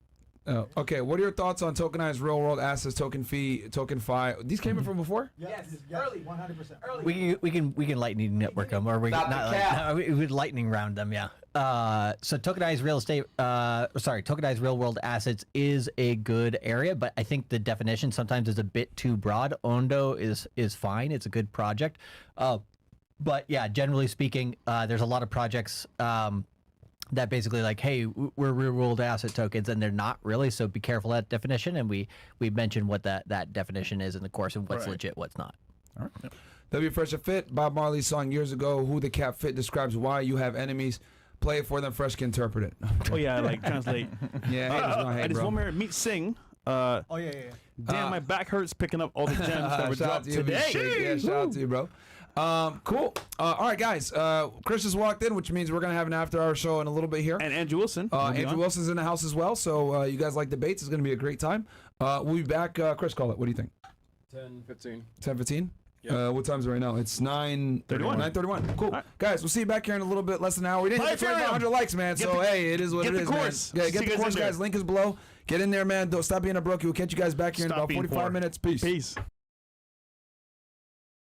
Okay, what are your thoughts on tokenized real world assets, token fee, token fi? These came in from before? Yes, early, 100%. Early. We can lightning network them, or we Stop not the cap. no, we would lightning round them. Yeah. So tokenized real estate, tokenized real world assets is a good area, but I think the definition sometimes is a bit too broad. Ondo is fine; it's a good project, but yeah, generally speaking, there's a lot of projects. That basically like, hey, we're real world asset tokens, and they're not really. So be careful of that definition. And we mentioned what that definition is in the course of what's legit, what's not. All right. W Fresh and Fit, Bob Marley's song years ago, Who the Cap Fit describes why you have enemies. Play it for them, Fresh can interpret it. Oh yeah, like translate. Yeah, haters gonna hate, I just bro. one more meet sing. Oh, yeah. Damn, my back hurts picking up all the gems that were Shout out dropped to you, today. Shake. Yeah, shout out to you, bro. Cool. All right, guys. Chris just walked in, which means we're gonna have an after-hour show in a little bit here. And Andrew Wilson. Andrew Wilson's in the house as well, so you guys like debates. It's gonna be a great time. We'll be back. Chris, call it. What do you think? 10:15. 10:15. What time is it right now? It's 9:31. 9:31. Cool. Guys, we'll see you back here in a little bit less than an hour. We didn't get 2,500 likes, man. So hey, it is what it is, course. man. Yeah, See get you the guys course, in there. guys. Link is below. Get in there, man. Don't stop being a brokey. We'll catch you guys back here in Stop about being 45 poor. minutes. Peace. Peace.